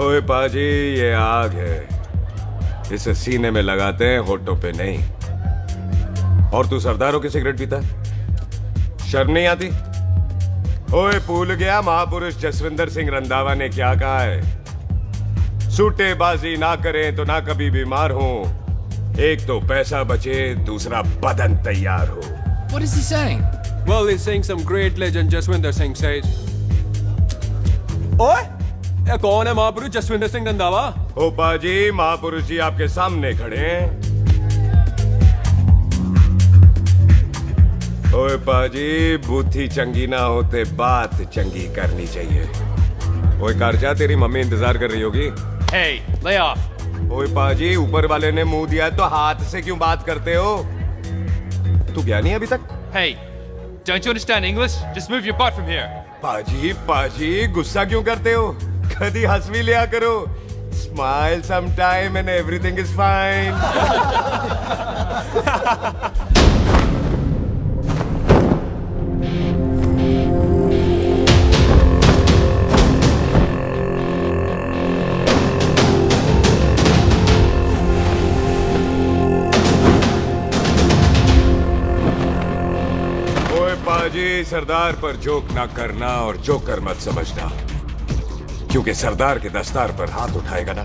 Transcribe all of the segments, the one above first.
ओए पाजी, ये आग है, इसे सीने में लगाते हैं, होठों पे नहीं। और तू सरदारों की सिगरेट पीता, शर्म नहीं आती? ओए भूल गया महापुरुष जसविंदर सिंह रंधावा ने क्या कहा है? सूटेबाजी ना करें तो ना कभी बीमार हो, एक तो पैसा बचे, दूसरा बदन तैयार हो। What is he saying? Well, he's saying some great legend Jaswinder Singh says. ओए, ये कौन है महापुरुष जसविंदर सिंह रंधावा? ओ पाजी, महापुरुष जी आपके सामने खड़े हैं। ओए पाजी, बुद्धि चंगी ना होते बात चंगी करनी चाहिए। ओए कारचा, तेरी मम्मी इंतजार कर रही होगी। Hey, lay off. ओए पाजी, ऊपर वाले ने मुंह दिया है तो हाथ से क्यों बात करते हो? तू गया नहीं अभी तक? Hey, don't you understand English? Just move your butt from here. पाजी पाजी, गुस्सा क्यों करते हो? कभी हंस भी लिया करो। Smile sometime and everything is fine. पाजी, सरदार पर जोक ना करना और जोकर मत समझना, क्योंकि सरदार के दस्तार पर हाथ उठाएगा ना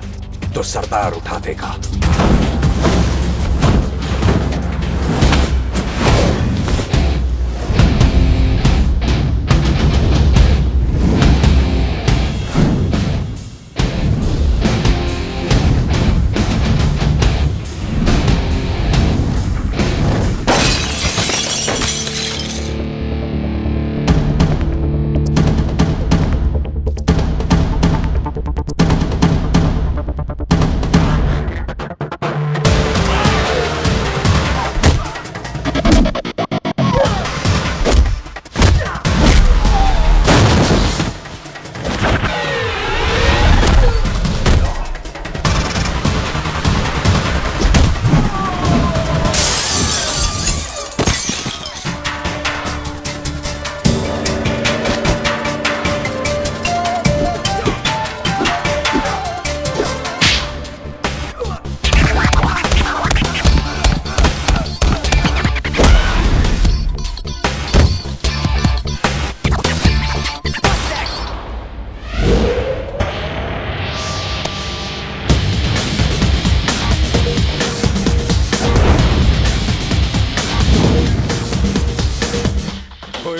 तो सरदार उठा देगा।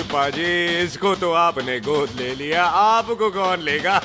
पाजी, इसको तो आपने गोद ले लिया, आपको कौन लेगा?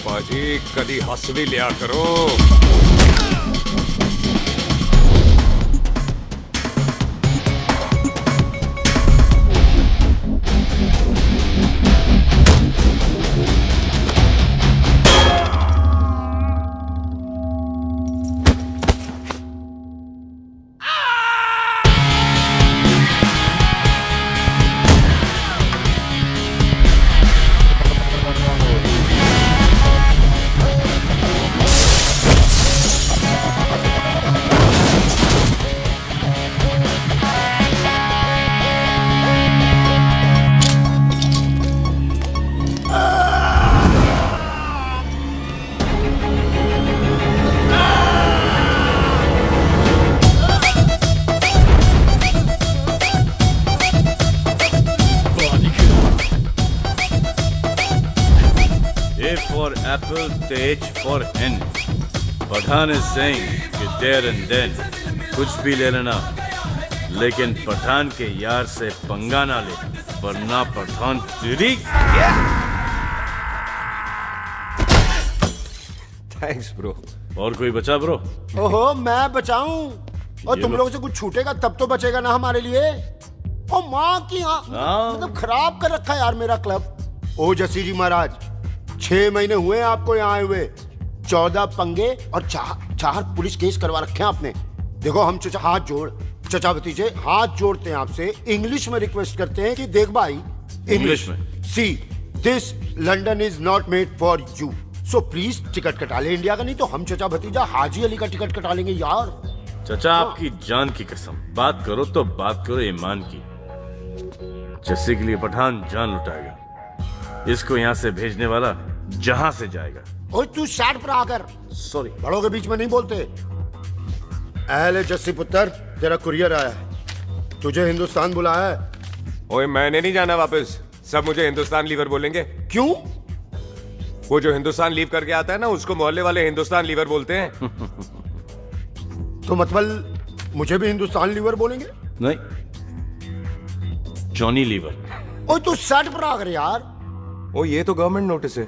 पाजी, कभी हंस भी लिया करो। for apple, the H for hen. Pathan is saying कि there and then कुछ भी ले लेना, लेकिन पठान के यार से पंगा ना ले, वरना पठान तेरी। Thanks, bro. और कोई बचा ब्रो? ओहो, मैं बचाऊं? और ये तुम लो। लोगों से कुछ छूटेगा तब तो बचेगा ना हमारे लिए। ओ माँ की मतलब खराब कर रखा है यार मेरा क्लब। ओ जस्सी जी महाराज, 6 महीने हुए आपको यहाँ आए हुए, 14 पंगे और 4 पुलिस केस करवा रखे हैं आपने। देखो हम चचा हाथ जोड़, चचा भतीजे हाथ जोड़ते हैं आपसे, इंग्लिश में रिक्वेस्ट करते हैं कि देख भाई, इंग्लिश में? See this London is not made for you, so please ticket कटा ले इंडिया का, नहीं तो हम चचा भतीजा हाजी अली का टिकट कटा लेंगे यार। चाचा आपकी जान की कसम, बात करो तो बात करो ईमान की। जस्सी के लिए पठान जान लुटाएगा, इसको यहाँ से भेजने वाला जहां से जाएगा। ओए तू साइड पर आकर, सॉरी, बड़ों के बीच में नहीं बोलते। अहले जस्सी पुत्र, तेरा कुरियर आया है, तुझे हिंदुस्तान बुलाया है। ओए मैंने नहीं जाना वापस, सब मुझे हिंदुस्तान लीवर बोलेंगे। क्यों? वो जो हिंदुस्तान लीव करके आता है ना, उसको मोहल्ले वाले हिंदुस्तान लीवर बोलते हैं। तो मतलब मुझे भी हिंदुस्तान लीवर बोलेंगे? नहीं, जॉनी लीवर। ओए तू साइड पर आकर यार। ओ ये तो गवर्नमेंट नोटिस है,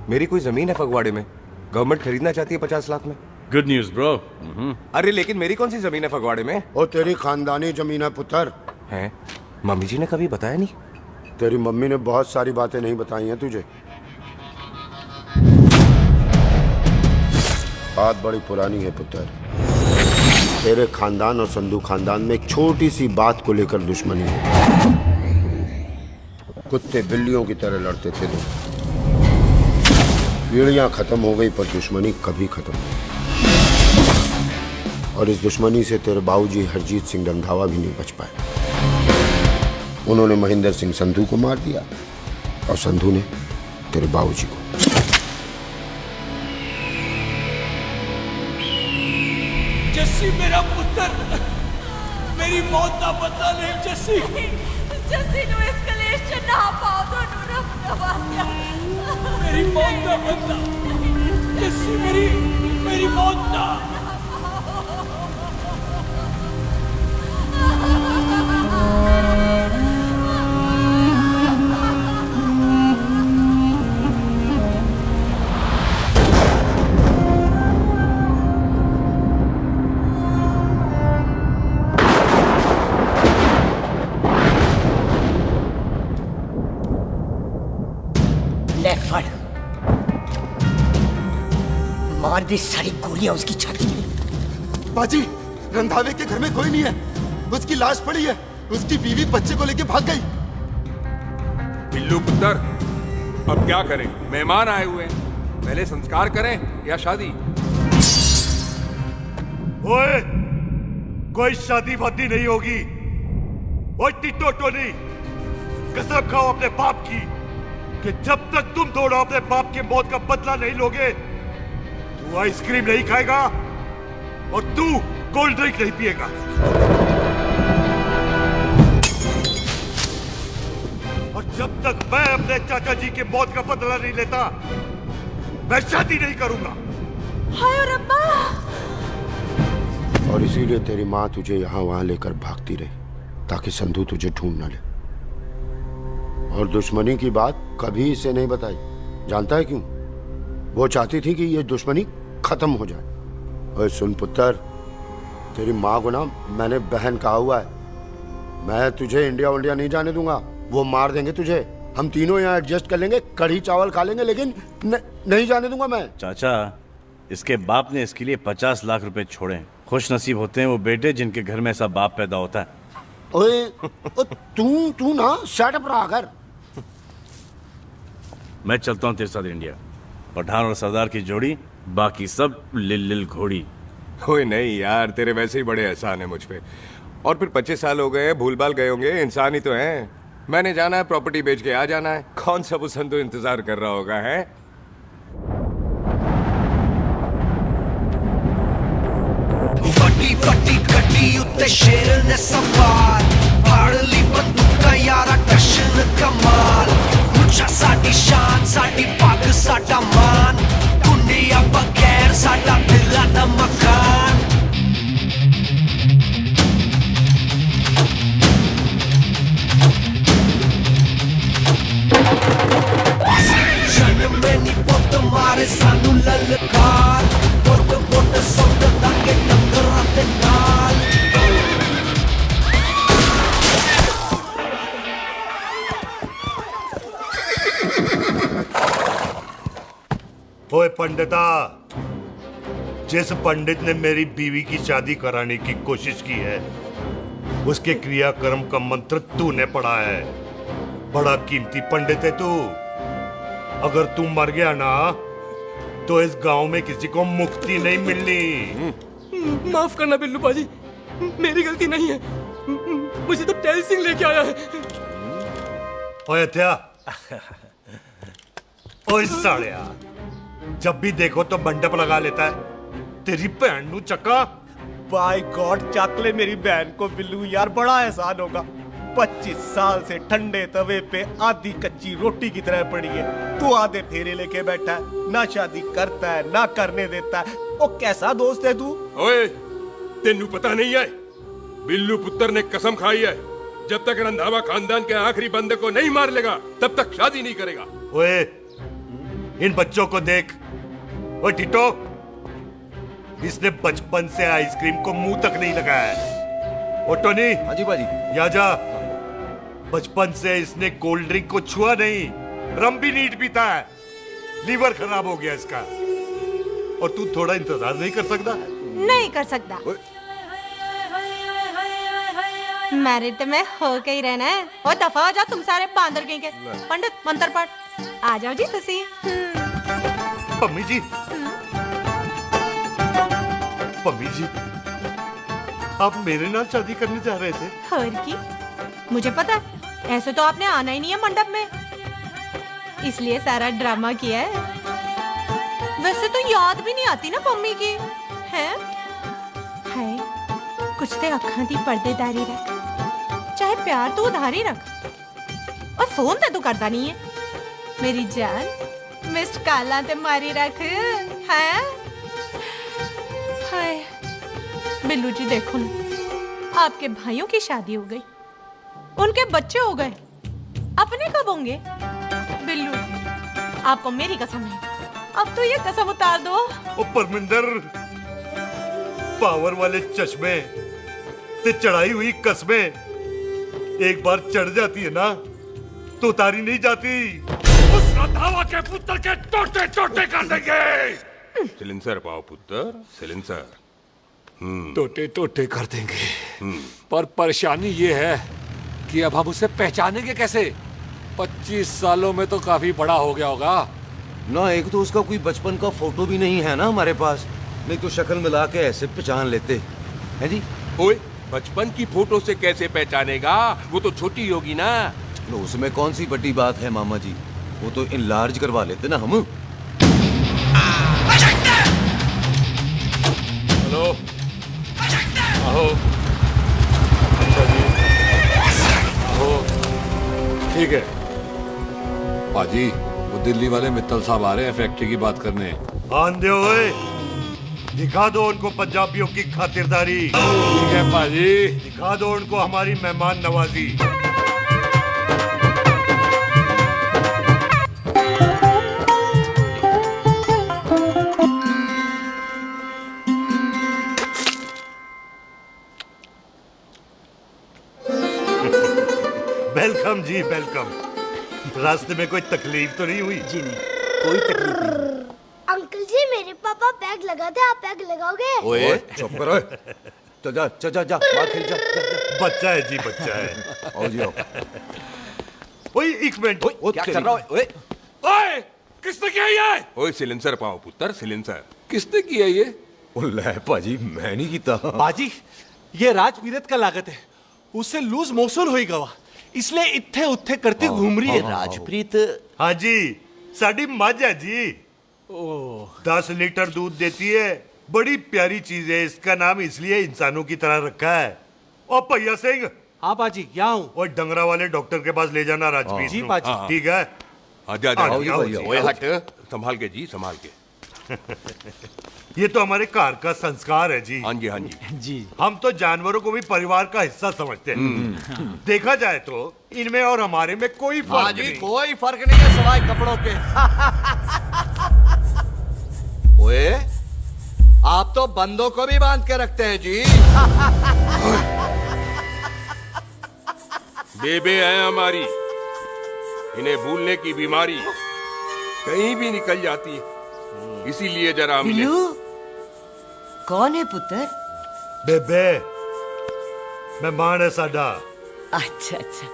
मेरी कोई जमीन है फगवाड़े में, गवर्नमेंट खरीदना चाहती है 50 लाख में। Good news bro. अरे लेकिन मेरी कौन सी जमीन है फगवाड़े में? ओ तेरी खानदानी जमीन है पुत्र। है? मम्मी जी ने कभी बताया नहीं? तेरी मम्मी ने बहुत सारी बातें नहीं बताई हैं तुझे। बात बड़ी पुरानी है पुत्र, तेरे खानदान और संधू खानदान में एक छोटी सी बात को लेकर दुश्मनी है। कुत्ते बिल्लियों की तरह लड़ते थे लोग, पीढ़ियां खत्म हो गई पर दुश्मनी कभी खत्म नहीं। और इस दुश्मनी से तेरे बाबूजी हरजीत सिंह रंधावा भी नहीं बच पाए। उन्होंने महेंद्र सिंह संधू को मार दिया और संधू ने तेरे बाबूजी को। जस्सी मेरा पुत्र, मेरी मौत का बदला ले जस्सी। जस्सी नु इस कलेश च ना पाओ दोनों रब नवाज़िया। मेरी मौत का बदला जस्सी, मेरी मौत का। ले फड़, मार दी सारी गोलियां उसकी छाती में। बाजी, रंधावे के घर में कोई नहीं है, उसकी लाश पड़ी है, उसकी बीवी बच्चे को लेके भाग गई। बिल्लू पुत्र, अब क्या करें? मेहमान आए हुए हैं, पहले संस्कार करें या शादी? ओए, कोई शादी वादी नहीं होगी। ओए टिटो नहीं, कसम खाओ अपने बाप की कि जब तक तुम दोनों अपने बाप के मौत का बदला नहीं लोगे, तू आइसक्रीम नहीं खाएगा और तू कोल्ड ड्रिंक नहीं पिएगा। और जब तक मैं अपने चाचा जी के मौत का बदला नहीं लेता, मैं शादी नहीं करूंगा। हाय रब्बा। और इसीलिए तेरी माँ तुझे यहाँ वहां लेकर भागती रही, ताकि संधू तुझे ढूंढ न ले। और दुश्मनी की बात कभी इसे नहीं बताई, जानता है क्यों? वो चाहती थी कि ये दुश्मनी खत्म हो जाए। और सुन पुत्र, तेरी माँ को ना मैंने बहन कहा हुआ है, मैं तुझे इंडिया नहीं जाने दूंगा। वो मार देंगे तुझे, हम तीनों यहाँ एडजस्ट कर लेंगे, कढ़ी चावल खा लेंगे, लेकिन नहीं जाने दूंगा मैं। चाचा, इसके बाप ने इसके लिए 50 लाख रुपए छोड़े। खुश नसीब होते हैं वो बेटे जिनके घर में ऐसा बाप पैदा होता है। ओए, तू ना शट पर आकर। मैं चलता हूँ तेरे साथ इंडिया। पठान और सरदार की जोड़ी, बाकी सब लिल घोड़ी। ओए नहीं यार, तेरे वैसे ही बड़े एहसान है मुझ पे। और फिर 25 साल हो गए, भूल भाल गए होंगे, इंसान ही तो हैं। मैंने जाना है, प्रॉपर्टी बेच के आ जाना है। कौन सा वो संधू इंतजार कर रहा होगा? है वड्डी वड्डी गड्डी उत्ते शेर ने सवार, फाड़ ली बंदूकां यारा टशन कमाल। मुझा साडी शान, साडी पग, साडा मान, कुंडिया बगैर साडा दिला दा मकान। जन्म में नी पुत मारे सानू ललकार, ओए पंडिता, जिस पंडित ने मेरी बीवी की शादी कराने की कोशिश की है, उसके क्रियाकर्म का मंत्र तूने पढ़ा है। बड़ा कीमती पंडित है तू। अगर तू मर गया ना तो इस गांव में किसी को मुक्ति नहीं मिलनी। माफ करना बिल्लू बाजी, मेरी गलती नहीं है। मुझे तो टैल सिंह लेके आया है। ओए हत्या, ओए सालिया, जब भी देखो तो मंडप लगा लेता है। तेरी बहन नू चक्का। बाय गॉड, चक ले मेरी बहन को बिल्लू यार, बड़ा एहसान होगा। 25 साल से ठंडे तवे पे आधी कच्ची रोटी की तरह पड़ी है। तू आधे फेरे लेके बैठा है, ना शादी करता है ना करने देता है। ओ कैसा दोस्त है तू? ओए, तेनू पता नहीं है, बिल्लू पुत्र ने कसम खाई है, जब तक रंधावा खानदान के आखिरी बंदे को नहीं मार लेगा तब तक शादी नहीं करेगा। ओए, इन बच्चों को देख। ओए टिटो, इसने बचपन से आइसक्रीम को मुंह तक नहीं लगाया है। ओ टोनी। हाँ जी बाजी। या जा। बचपन से इसने कोल्ड ड्रिंक को छुआ नहीं, रम भी नीट पीता है। लीवर खराब हो गया इसका। और तू थोड़ा इंतजार नहीं कर सकता? नहीं कर सकता। मैरिड तो मैं हो के ही रहना है। और दफा हो जाओ तुम सारे बांदर कहीं के। पंडित मंत्र पढ़। आ जाओ जी तुसी। पम्मी जी, पम्मी जी, आप मेरे नाल शादी करने जा रहे थे? और की मुझे पता है, ऐसे तो आपने आना ही नहीं है मंडप में, इसलिए सारा ड्रामा किया है। वैसे तो याद भी नहीं आती ना पम्मी की है। कुछ ते अखां दी पर्देदारी रख, चाहे प्यार तो उधारी रख, और फोन ते तू करता नहीं है। मेरी जान मिस्ड काला ते मारी रख है। हाय बिल्लू जी, देखो ना, आपके भाइयों की शादी हो गई, उनके बच्चे हो गए, अपने कब होंगे? बिल्लू, आपको मेरी कसम है, अब तो ये कसम उतार दो। ओ परमिंदर, पावर वाले चश्मे ते चढ़ाई हुई कस्में एक बार चढ़ जाती है ना तो उतारी नहीं जाती। उस रंधावा के पुत्र के टोटे टोटे कर देंगे। सिलेंसर पाओ पुत्र, सिलेंसर। टोटे टोटे कर देंगे, पर परेशानी ये है कि अब हम उसे पहचानेंगे कैसे? 25 सालों में तो काफी बड़ा हो गया होगा ना। एक तो उसका कोई बचपन का फोटो भी नहीं है ना हमारे पास, नहीं तो शक्ल मिला के ऐसे पहचान लेते हैं जी। ओए, बचपन की फोटो से कैसे पहचानेगा? वो तो छोटी होगी ना। तो उसमें कौन सी बड़ी बात है मामा जी, वो तो इनलार्ज करवा लेते ना हम। हेलो, आओ। अच्छा जी, आओ। ठीक है बाजी, वो दिल्ली वाले मित्तल साहब आ रहे हैं फैक्ट्री की बात करने। आंधे ओए, दिखा दो उनको पंजाबियों की खातिरदारी। ठीक है बाजी, दिखा दो उनको हमारी मेहमान नवाजी। वेलकम जी, वेलकम। रास्ते में कोई तकलीफ तो नहीं हुई? जी नहीं, कोई तकलीफ नहीं। अंकल जी, मेरे पापा पैग लगाते, आप पैग लगाओगे? ओए चुप करो। जा जा जा जा, बाहर खेल जा, जा, जा। बच्चा है जी, बच्चा है। आओ जी आओ। ओए एक मिनट, क्या कर रहा है? ओए ओए, किसने किया ये? ओए सिलेंसर पाओ पुत्र, सिलेंसर। किसने किया ये? ले भाजी, मैं नहीं कीता। बाजी, ये राजपीरत का लागत है, उससे लूज मोशन होई गवा, इसलिए इत्थे उत्थे करती घूम रही है। राजप्रीत? हाँ जी, साड़ी मझ है जी। 10 लीटर दूध देती है, बड़ी प्यारी चीज है। इसका नाम इसलिए इंसानों की तरह रखा है। ओ भैया सिंह। हाँ बाजी, क्या हूँ? और डंगरा वाले डॉक्टर के पास ले जाना राजपीत। जी बाजी। ठीक है। आजा ओए हट, संभाल के जी, संभाल के। ये तो हमारे घर का संस्कार है जी। हाँ जी, हाँ जी जी। हम तो जानवरों को भी परिवार का हिस्सा समझते हैं। देखा जाए तो इनमें और हमारे में कोई फर्क नहीं। कोई फर्क नहीं है सवाई कपड़ों के। ओए, आप तो बंदों को भी बांध के रखते हैं जी। बेबे है हमारी, इन्हें भूलने की बीमारी कहीं भी निकल जाती है, इसीलिए जरा हमने बिल्लू कौन है पुत्र? बेबे मेहमान है साडा। अच्छा अच्छा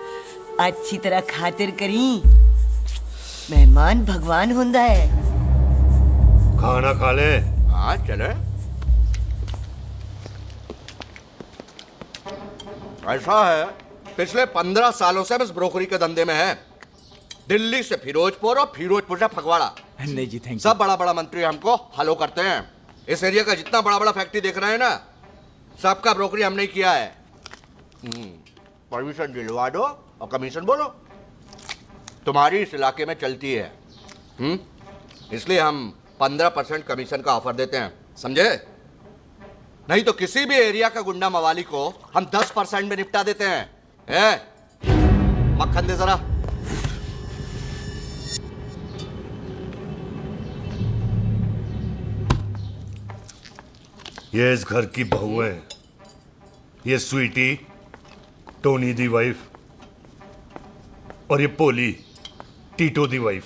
अच्छी तरह खातिर करी। मेहमान भगवान हुंदा है। खाना खा ले। हाँ चले। ऐसा है पिछले 15 सालों से बस ब्रोकरी के धंधे में है। दिल्ली से फिरोजपुर और फिरोजपुर से फगवाड़ा। नहीं जी थैंक सब बड़ा बड़ा मंत्री हमको फॉलो करते हैं। इस एरिया का जितना बड़ा बड़ा फैक्ट्री देख रहे हैं ना, सबका ब्रोकरी हमने किया है। परमिशन दिलवा दो और कमीशन बोलो। तुम्हारी इस इलाके में चलती है। इसलिए हम 15% कमीशन का ऑफर देते हैं, समझे? नहीं तो किसी भी एरिया का गुंडा मवाली को हम 10% में निपटा देते हैं। मक्खन दे जरा। ये इस घर की बहू है। ये स्वीटी टोनी दी वाइफ और ये पोली टीटो दी वाइफ।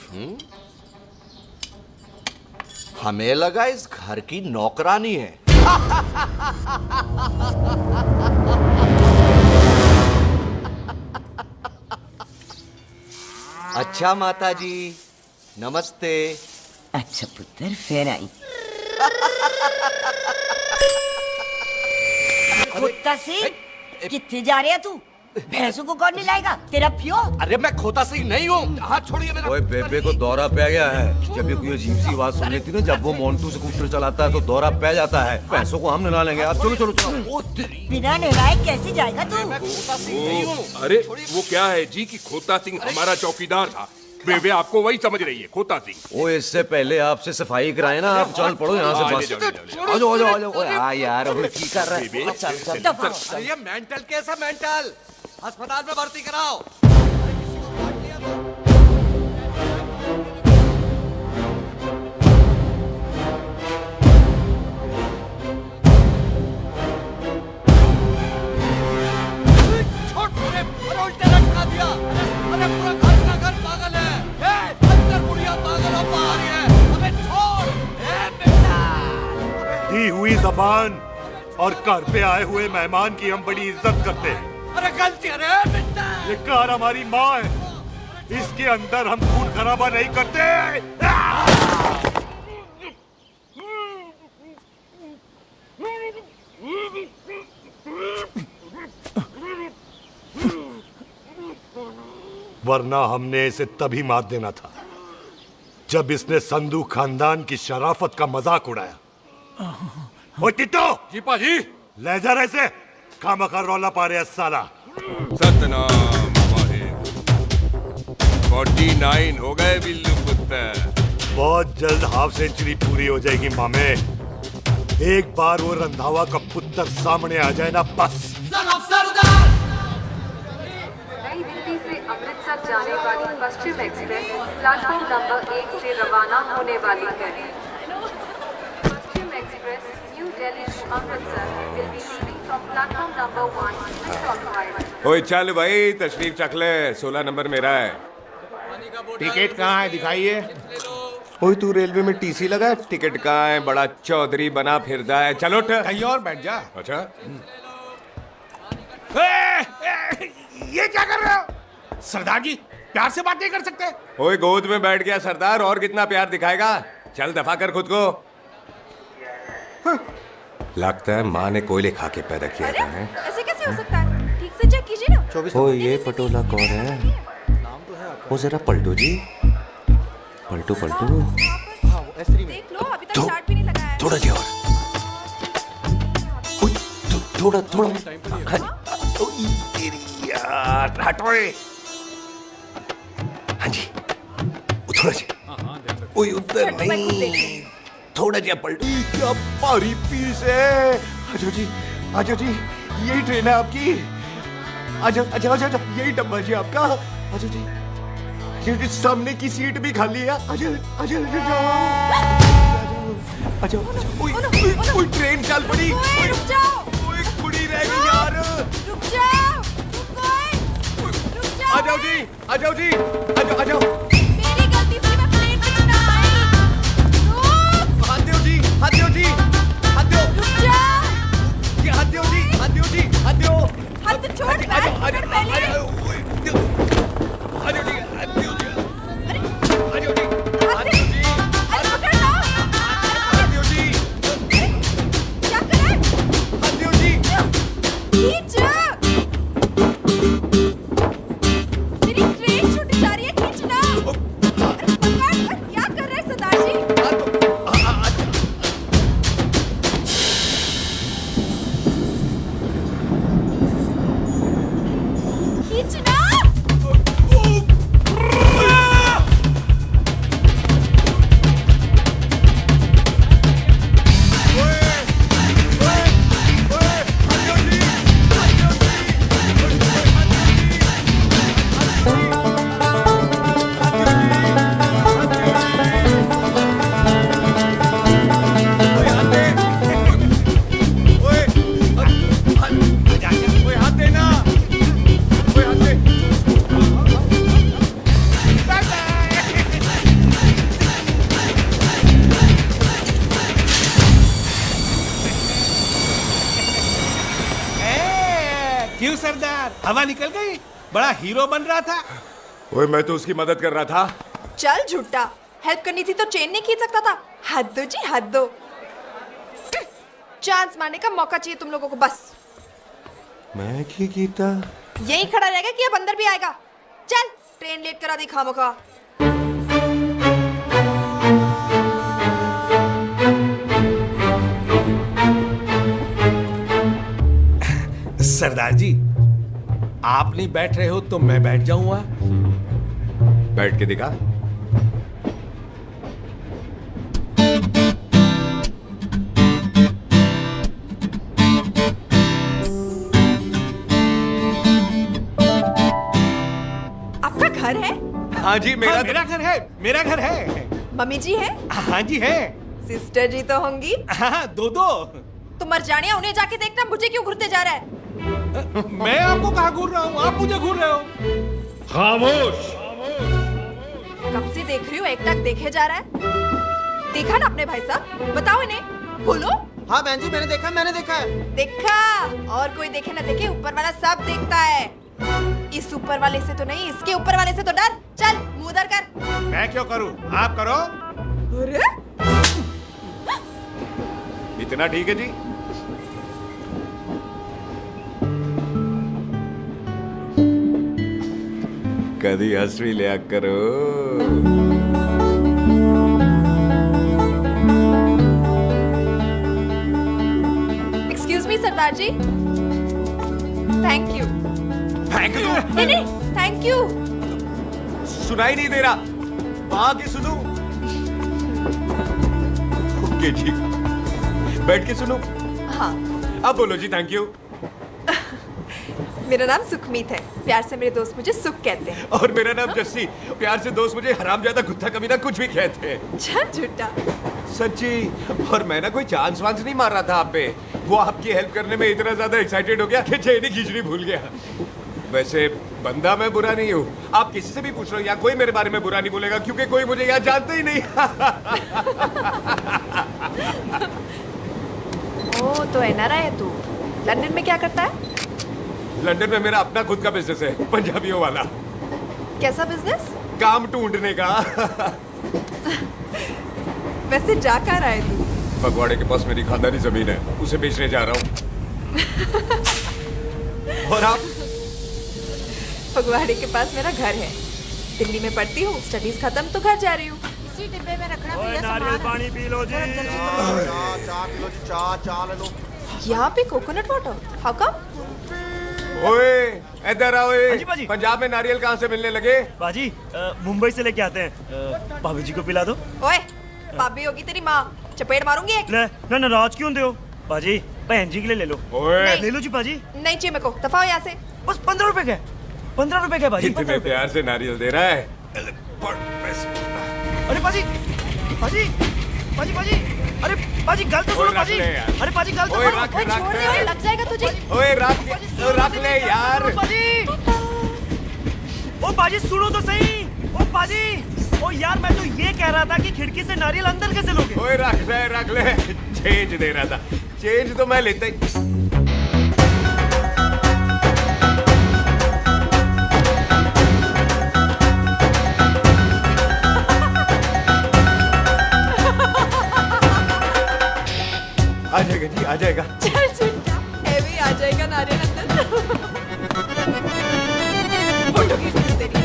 हमें लगा इस घर की नौकरानी है। अच्छा माता जी नमस्ते। अच्छा पुत्र फिर आई। खोता सिंह कितने जा रहे है तू? भैंसों को कौन मिलाएगा? तेरा प्यो? अरे मैं खोता सिंह नहीं हूँ। हाथ छोड़िए मेरा। ओए बेबे को दौरा पै गया है। जब भी कोई अजीब सी आवाज सुन लेती ना, जब वो मोन्टू स्कूटर चलाता है तो दौरा पै जाता है। पैसों को हम निकाल लेंगे। आप चलो चलो चलो। बिना नहलाए कैसे जाएगा तू? अरे वो क्या है जी कि खोता सिंह हमारा चौकीदार था। बेबे आपको वही समझ रही है खोता सिंह। ओ इससे पहले आपसे सफाई कराए ना। आप चल पड़ो यहाँ से बस। आ जाओ आ जाओ आ जाओ। ओए हाँ यार अब की कर रहा है। चल चल। अरे ये मेंटल केस है मेंटल। अस्पताल में भर्ती कराओ। उल्टे लटका दिया। अरे पूरा घर का घर पागल है। अंदर बुढ़िया पागल और बाहर है। अबे छोड़। बेटा दी हुई जबान और घर पे आए हुए मेहमान की हम बड़ी इज्जत करते हैं। अरे गलती है बेटा। ये कार हमारी माँ है। इसके अंदर हम खून खराबा नहीं करते। वरना हमने इसे तभी मार देना था जब इसने संधू खानदान की शराफत का मजाक उड़ाया। ओ टिट्टो जी पाजी ले जा रहे से खामखा रौला पा रहे साला। सतनाम वाहिगुरु। 49 हो गए बिल्लू पुत्र। बहुत जल्द हाफ सेंचुरी पूरी हो जाएगी मामे। एक बार वो रंधावा का पुत्र सामने आ जाए ना बस। नई दिल्ली से अमृतसर जाने वाली पश्चिम एक्सप्रेस प्लेटफॉर्म नंबर 1 से रवाना होने वाली है। Paschim Express New Delhi to Amritsar will be leaving from platform number 1 with occupied। ओए चल भाई तशरीफ चख ले। 16 नंबर मेरा है। टिकट कहाँ है दिखाइए। ओए तू रेलवे में टीसी लगा है? टिकट कहाँ है? बड़ा चौधरी बना फिरदा है। चलो उठ। कहीं और बैठ जा। अच्छा ये क्या कर रहे हो? सरदार जी प्यार से बात नहीं कर सकते? ओए गोद में बैठ गया सरदार, और कितना प्यार दिखाएगा? चल दफा कर खुद को। लगता है माँ ने कोयले खा के पैदा किया था। ऐसे कैसे हो सकता है? ठीक से चेक कीजिए ना। ओ ये पटोला कौन है? वो जरा पलटू जी। पलटू पलटू। देख लो अभी तक स्टार्ट भी नहीं लगाया है। थोड़ा जी और। थोड़ा थोड़ा। तेरी यार हटो। हाँ जी थोड़ा जी। ओए उधर नहीं, थोड़ा जी पलटू। क्या भारी पीस है। आजो जी आजो जी, यही ट्रेन है आपकी। आजो आजो आजो, यही डब्बा जी आपका। आजो जी, ये सामने की सीट भी खाली है। आजो आजो आजो आजो। ओए ट्रेन चल पड़ी। रुक जाओ। ओए कुड़ी रह गई यार। रुक जाओ। रुक जाओ। आ जाओ जी आ जाओ जी आ जाओ आ जाओ। मेरी गलती से मैं प्लेन में ना आई। सरदार, हवा निकल गई। बड़ा हीरो बन रहा था। ओए मैं तो उसकी मदद कर रहा था। चल झूठा, हेल्प करनी थी तो चेन नहीं खींच सकता था। हद दो जी, हद दो। चांस मारने का मौका चाहिए तुम लोगों को बस। मैं की कीता यही खड़ा रहेगा कि अब अंदर भी आएगा? चल ट्रेन लेट करा दी खामोखा। सरदार जी, आप नहीं बैठ रहे हो तो मैं बैठ जाऊंगा। बैठ के दिखा। आपका घर है? हाँ जी, मेरा मेरा घर है। मेरा घर है। मम्मी जी है? हाँ जी है। सिस्टर जी तो होंगी? हाँ, दो दो। तुम मर जाने, उन्हें जाके देखना मुझे क्यों घूरते जा रहा है। मैं आपको कहाँ घूर रहा हूँ? आप मुझे घूर रहे हो। खामोश। कब से देख रही हूँ, एक टक देखे जा रहा है। देखा ना अपने भाई साहब, बताओ इन्हें। बोलो। हाँ बहन जी, मैंने देखा है। देखा? और कोई देखे ना देखे, ऊपर वाला सब देखता है। इस ऊपर वाले से तो नहीं, इसके ऊपर वाले से तो डर। चल मुंह उधर कर। मैं क्यों करूँ? आप करो। अरे इतना ठीक है जी। कभी हंसवी लिया करो। एक्सक्यूज मी सरदार जी। Thank you. Thank you? नहीं, थैंक यू। सुनाई नहीं दे रहा, वहां की सुनू। ओके जी, बैठ के सुनू। हाँ। अब बोलो जी थैंक यू। मेरा नाम सुखमीत है, प्यार से मेरे दोस्त मुझे सुख कहते हैं। और मेरा नाम जस्सी, प्यार से दोस्त मुझे हरामजादा, कुत्ता कमीना कुछ भी कहते हैं। चल झूठा। सच्ची। और मैं ना कोई चांस वांस नहीं मार रहा था आप पे, वो आपकी हेल्प करने में इतना ज्यादा एक्साइटेड हो गया कि चेन ही खींचनी भूल गया। वैसे बंदा मैं बुरा नहीं हूँ, आप किसी से भी पूछ लो, यहाँ कोई मेरे बारे में बुरा नहीं बोलेगा क्योंकि कोई मुझे यहाँ जानता ही नहीं। ओ तो एनआरआई है तू। लंदन में क्या करता है? लंदन में मेरा अपना खुद का बिजनेस है, पंजाबियों वाला। कैसा बिजनेस? काम ढूंढने का। वैसे जा कहाँ रहा है तू? फगवाड़े के पास मेरी खानदानी जमीन है, उसे बेचने जा रहा हूँ। और आप? फगवाड़े के पास मेरा घर है, दिल्ली में पढ़ती हूँ, स्टडीज खत्म तो घर जा रही हूँ। इसी डिब्बे में रखना ओए, नारियल पानी पी लो जी। चाय पी लो जी, चाय ले लो। यहाँ पे कोकोनट वाटर? How come? ओए इधर आओ। पंजाब में नारियल कहाँ से मिलने लगे? बाजी मुंबई से लेके आते हैं, भाभी जी को पिला दो। ओए भाभी होगी तेरी माँ, चपेट मारूंगी एक। ना नाराज क्यों हो बाजी, बहन जी के लिए ले लो। ओए ले लो जी बाजी। नहीं चाहिए मेरे को, दफा हो यहाँ से। बस 15 रुपए का, 15 रुपए का बाजी। इतने प्यार से नारियल दे रहा है। अरे बाजी बाजी बाजी बाजी, अरे बाजी गल तो सुनो बाजी। अरे बाजी गल तो सुनो। ओए छोड़ दे, लग जाएगा तुझे। ओए रख ले यार। ओ बाजी सुनो तो सही। ओ बाजी, ओ यार मैं तो ये कह रहा था कि खिड़की से नारियल अंदर कैसे लोगे? ओए रख ले। चेंज दे रहा था, चेंज तो मैं लेता ही। आ जाएगा जी, आ जाएगा। चल चिंता, हेवी आ जाएगा नारियल अंदर। फोटो खींच ली तेरी।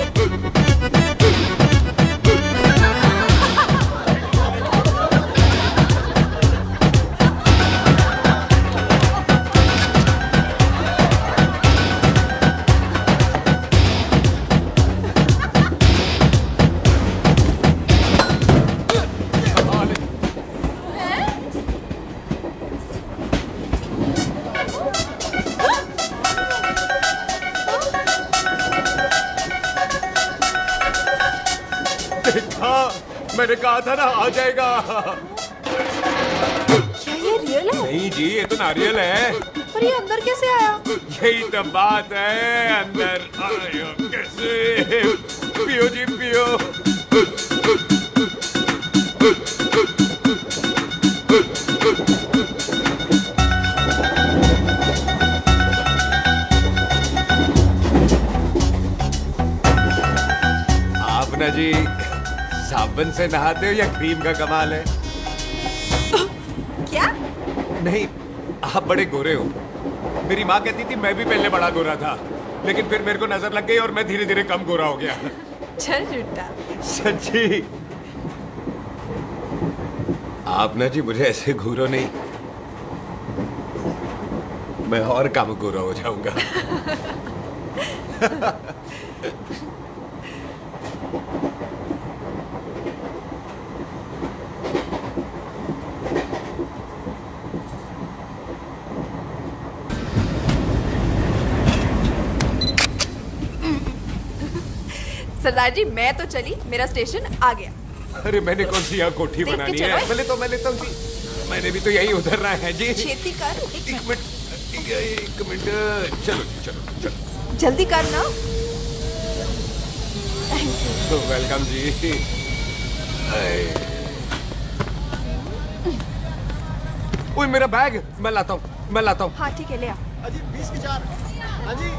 मैंने कहा था ना आ जाएगा। क्या ये रियल है? नहीं जी, ये तो नारियल है। पर ये अंदर कैसे आया? यही तो बात है, अंदर आया कैसे? पियो जी पियो। साबुन से नहाते हो या क्रीम का कमाल है? क्या? नहीं, आप बड़े गोरे हो। मेरी माँ कहती थी मैं भी पहले बड़ा गोरा था, लेकिन फिर मेरे को नजर लग गई और मैं धीरे धीरे कम गोरा हो गया। चल झूठा। सच्ची? आप ना जी मुझे ऐसे घूरो नहीं, मैं और कम गोरा हो जाऊंगा। सरदार जी मैं तो चली, मेरा स्टेशन आ गया। अरे मैंने कौन सी यहाँ कोठी देख के बनानी चलो। है? मैं लेता हूँ जी। मैंने भी तो यही उतरना है जी। छेती कर। एक मिनट। चलो चलो चलो। जल्दी कर ना। वेलकम जी। ओए मेरा बैग मैं लाता हूँ। हाँ ठीक है ले आ। अजी 20 के 4। अजी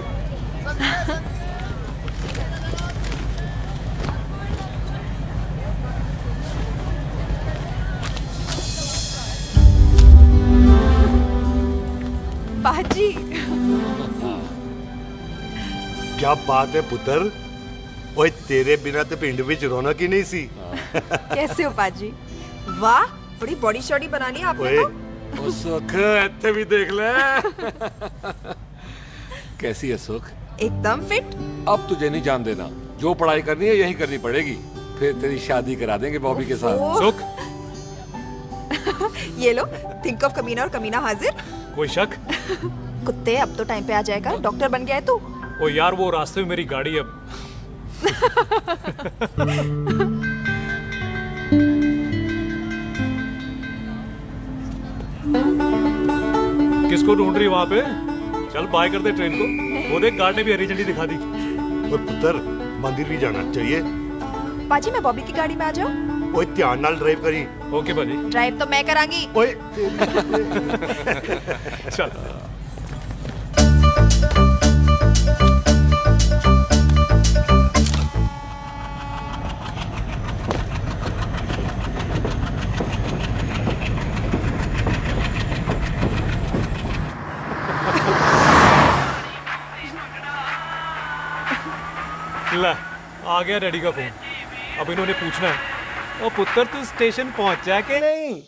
बाजी। क्या बात है पुत्र। ओए तेरे बिना तो पिंड विच रौनक ही नहीं सी। कैसे हो बाजी? वाह बड़ी बॉडी शॉडी बना ली आपने तो। ओ सुख इत्थे भी देख ले। कैसी है सुख? एकदम फिट। अब तुझे नहीं जान देना, जो पढ़ाई करनी है यही करनी पड़ेगी, फिर तेरी शादी करा देंगे बॉबी के साथ। सुख ये लो, थिंक ऑफ कमीना और कमीना हाजिर। कोई शक? कुत्ते अब तो टाइम पे आ जाएगा, डॉक्टर बन गया है तू। ओ यार वो रास्ते में मेरी गाड़ी अब। किसको ढूंढ रही वहां पे? चल बाय कर दे ट्रेन को। वो देख गार्ड ने भी हरी झंडी दिखा दी। ओए पुत्र मंदिर भी जाना चाहिए। बाजी मैं बॉबी की गाड़ी में आ जाऊं? ओए ध्यान नाल ड्राइव करी। ओके बाजी। ड्राइव तो मैं करांगी। ओए चल। ला आ गया डैडी का फोन। अब इन्होंने पूछना है ओ पुत्र तू स्टेशन पहुंचा के नहीं?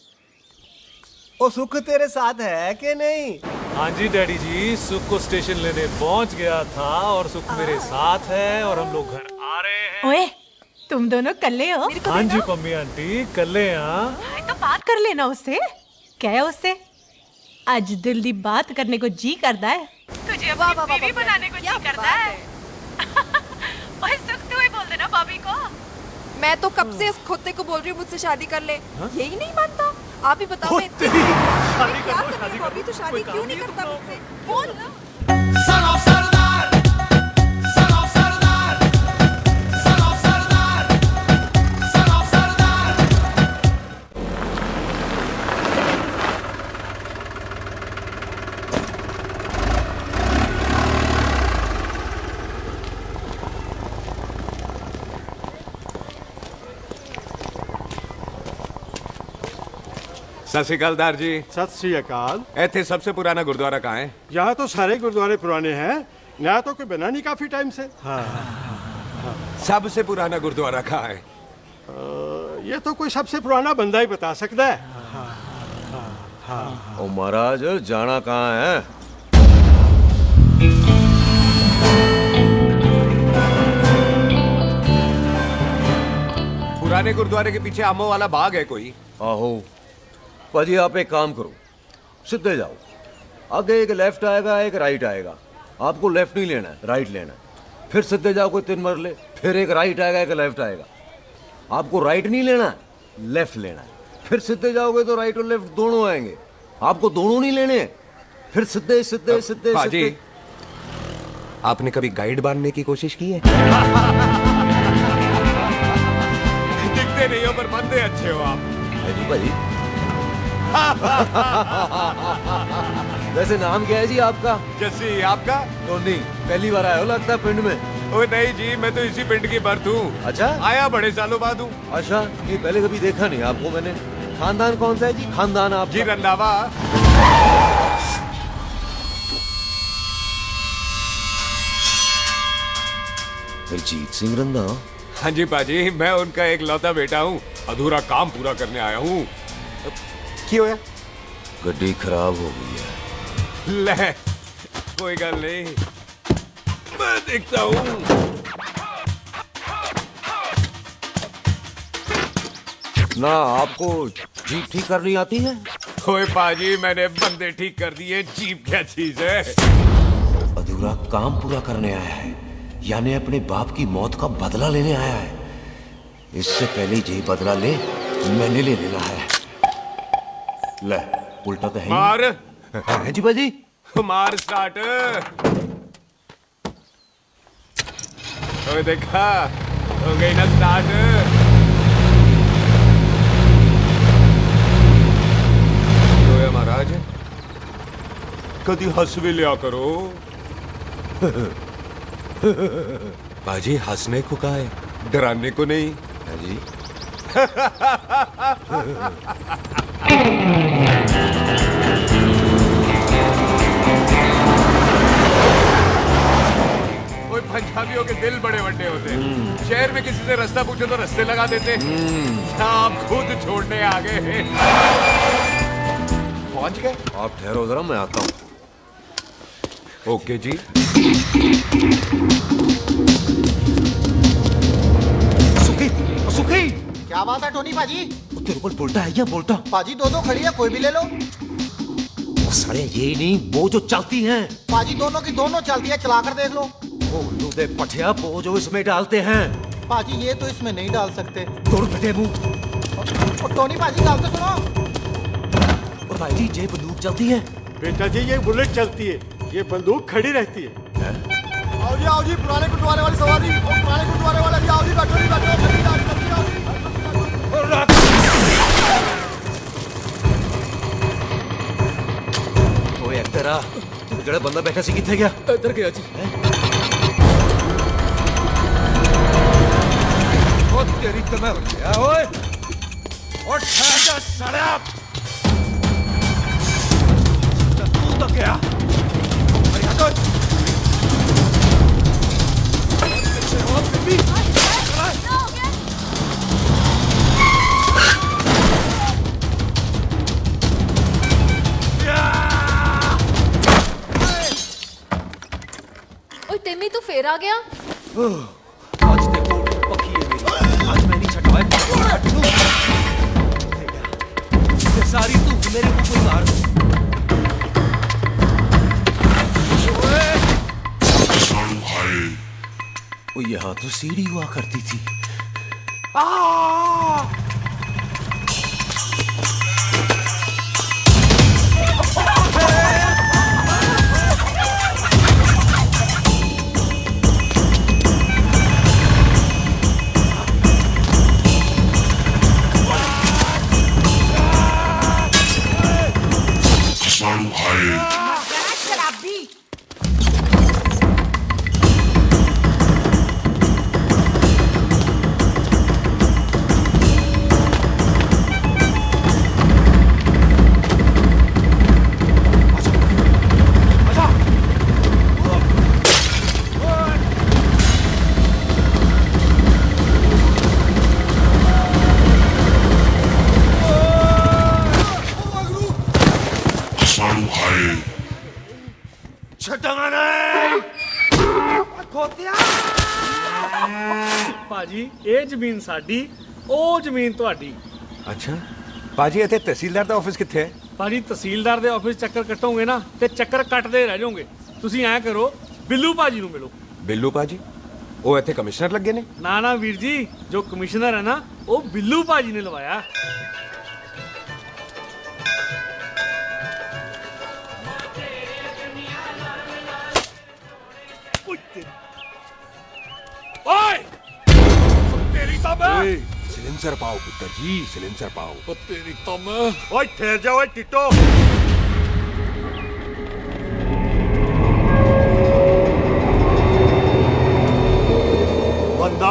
ओ सुख तेरे साथ है कि नहीं? हाँ जी डैडी जी, सुख को स्टेशन लेने पहुंच गया था और सुख मेरे साथ है और हम लोग घर आ रहे हैं। ओए तुम दोनों कल्ले हो? हाँ जी पम्मी आंटी कल्ले। हाँ तो बात कर लेना उससे। क्या है उससे? आज दिल दी बात करने को जी करता है। तुझे अपनी बीवी बनाने को जी करता है। ओए सुख तू ही बोल देना बॉबी को। मैं तो कब से इस खोते को बोल रही हूँ मुझसे शादी कर ले। यही नहीं मानता। आप ही बताओ मैं शादी क्या करूँ? बॉबी तो शादी क्यों नहीं करता मुझसे? बोल ना। सत श्री अकाल दार जी। सत श्री अकाल। ऐथे सबसे पुराना गुरुद्वारा कहाँ है? यहाँ तो सारे गुरुद्वारे पुराने हैं, नया तो कोई बना नहीं काफी टाइम से। हाँ। सबसे पुराना गुरुद्वारा कहाँ है? ये तो कोई सबसे पुराना बंदा ही बता सकता है। ओ महाराज जाना कहाँ है? पुराने गुरुद्वारे के पीछे आमों वाला बाग है कोई? आहो पाजी आप एक काम करो, सीधे जाओ। आगे एक लेफ्ट आएगा एक राइट आएगा। आपको लेफ्ट नहीं लेना है, राइट लेना है। फिर सीधे जाओ कोई 3 मरले, फिर एक राइट आएगा एक लेफ्ट आएगा। आपको राइट नहीं लेना है, लेफ्ट लेना है। फिर सीधे जाओगे तो राइट और लेफ्ट दोनों आएंगे। आपको दोनों नहीं लेने हैं। फिर सीधे सीधे सीधे पाजी आपने कभी गाइड बनने की कोशिश की है? दिखते नहीं हो पर बंदे अच्छे हो आप। जी भाई। वैसे नाम क्या है जी आपका? जैसी आपका? टोनी। पहली बार आए हो लगता है पिंड में। ओ नहीं जी, मैं तो इसी पिंड की बर्थ हूँ। अच्छा, आया बड़े सालों बाद हूँ। अच्छा, ये पहले कभी देखा नहीं आपको मैंने। खानदान कौन सा है जी? खानदान आप जी रंधावा। हरजीत सिंह रंधावा? हाँ जी पाजी, मैं उनका एक लौता बेटा हूँ। अधूरा काम पूरा करने आया हूँ। क्यों है? गड्डी खराब हो गई है। ले, कोई गल नहीं, मैं देखता हूँ। ना आपको जीप ठीक करनी आती है? ओए पाजी, मैंने बंदे ठीक कर दिए, जीप क्या चीज है? अधूरा काम पूरा करने आया है, यानी अपने बाप की मौत का बदला लेने आया है। इससे पहले ये बदला ले, मैंने ले लेना है। ले, उल्टा तो है ही। मार। है जी बाजी। मार स्टार्ट। ओए देखा, हो गई ना स्टार्ट। महाराज, कभी हंस भी लिया करो। बाजी, हंसने को कहा है, डराने को नहीं। है जी। कोई पंजाबियों के दिल बड़े बड़े होते हैं। शहर में किसी से रास्ता पूछो तो रास्ते लगा देते। आप खुद छोड़ने आ गए। पहुंच गए? आप ठहरो जरा, मैं आता हूँ। ओके जी। सुखी, सुखी। क्या बात है टोनी पाजी? तेरे को बोलता है या बोलता? पाजी दो खड़ी है, कोई भी ले लो। सारे यही नहीं, वो जो चलती हैं। पाजी दोनों की दोनों चलती है, चला कर देख लो। ओ दे पठिया, वो जो इसमें डालते हैं। पाजी ये तो इसमें नहीं डाल सकते। तोड़ फटे मुंह। और टोनी पाजी गाल तो सुनो। भाई जी, ये बंदूक चलती है? बेटा जी, ये बुलेट चलती है, ये बंदूक खड़ी रहती है। आओ जी, पुराने गुरुद्वारे वाली सवारी। पुराने गुरुद्वारे वाला जी, आओ जी, बैठो जी, बैठो। ओए एक्टरा, जेड़ा बंदा बैठा सी किथे गया? इधर गया जी। ओ तेरी कमर गया ओए। और ठहर साला। तू तो गया। अरे हटो। पीछे हो बेबी। तिम्मी तू फिर आ गया? आज देखो पक्की है मेरी। आज मैं नहीं छटवाए। ये सारी तू मेरे मुंह पर मार। ओ यहाँ तो सीढ़ी हुआ करती थी। ਭਾਜੀ ਇਹ ਜ਼ਮੀਨ ਸਾਡੀ, ਉਹ ਜ਼ਮੀਨ ਤੁਹਾਡੀ। ਅੱਛਾ ਭਾਜੀ, ਇੱਥੇ ਤਹਿਸੀਲਦਾਰ ਦਾ ਆਫਿਸ ਕਿੱਥੇ ਹੈ? ਭਾਜੀ ਤਹਿਸੀਲਦਾਰ ਦੇ ਆਫਿਸ ਚੱਕਰ ਕੱਟੋਗੇ ਨਾ ਤੇ ਚੱਕਰ ਕੱਟਦੇ ਰਹਿ ਜਾਓਗੇ। ਤੁਸੀਂ ਐਂ ਕਰੋ, ਬਿੱਲੂ ਭਾਜੀ ਨੂੰ ਮਿਲੋ। ਬਿੱਲੂ ਭਾਜੀ? ਉਹ ਇੱਥੇ ਕਮਿਸ਼ਨਰ ਲੱਗੇ ਨੇ? ਨਾ ਨਾ ਵੀਰ ਜੀ, ਜੋ ਕਮਿਸ਼ਨਰ ਹੈ ਨਾ, ਉਹ ਬਿੱਲੂ ਭਾਜੀ ਨੇ ਲਵਾਇਆ। सिलेंसर पाओ पुत्र जी, सिलेंसर पाओ। तेरी तम। ओए ठहर जाओ टिट्टो।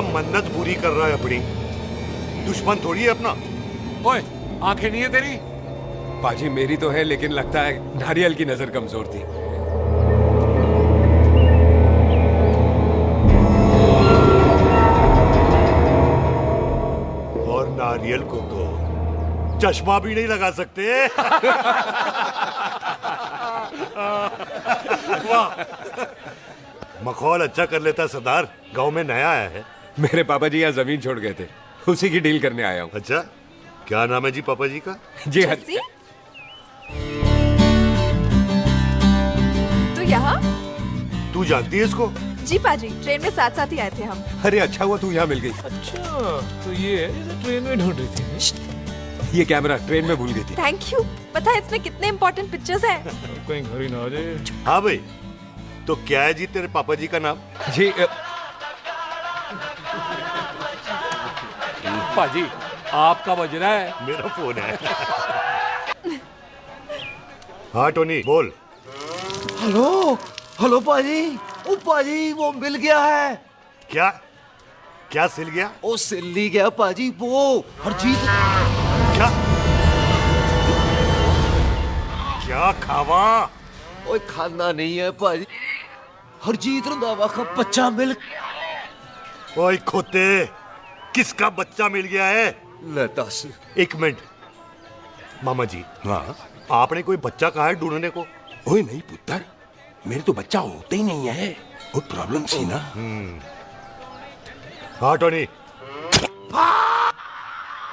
मन्नत पूरी कर रहा है अपनी, दुश्मन थोड़ी है अपना। ओए, आंखें नहीं है तेरी? पाजी मेरी तो है, लेकिन लगता है नारियल की नजर कमजोर थी। और नारियल को तो चश्मा भी नहीं लगा सकते। वाह, मखौल अच्छा कर लेता सरदार। गांव में नया आया है। मेरे पापा जी यहाँ जमीन छोड़ गए थे, उसी की डील करने आया हूँ। अच्छा, क्या नाम है जी पापा जी का? जी हाँ। तो यहाँ? तू जानती है इसको? जी पाजी, ट्रेन में साथ साथ ही आए थे हम। अरे अच्छा हुआ तू यहाँ मिल गई। अच्छा, तो ये है जिसे ट्रेन में ढूंढ रही थी। ये कैमरा ट्रेन में भूल गई थी। Thank you. पता है इसमें कितने इम्पोर्टेंट पिक्चर्स हैं। कहीं घर ही ना आ जाए। हाँ भाई, तो क्या है जी तेरे पापा जी का नाम? जी पाजी, आपका बज रहा है। मेरा फोन है। हाँ टोनी बोल। हेलो हेलो पाजी, ओ पाजी वो मिल गया है। क्या क्या सिल गया? ओ सिल्ली गया पाजी, वो हरजीत। क्या खावा? ओए खाना नहीं है पाजी, हरजीत रंधावा का बच्चा मिल। ओए खोते, किसका बच्चा मिल गया है? ले दस। एक मिनट मामा जी। हाँ, आपने कोई बच्चा कहा है ढूंढने को? ओए नहीं पुत्र, मेरे तो बच्चा होता ही नहीं है, वो प्रॉब्लम थी ना। हाँ टोनी,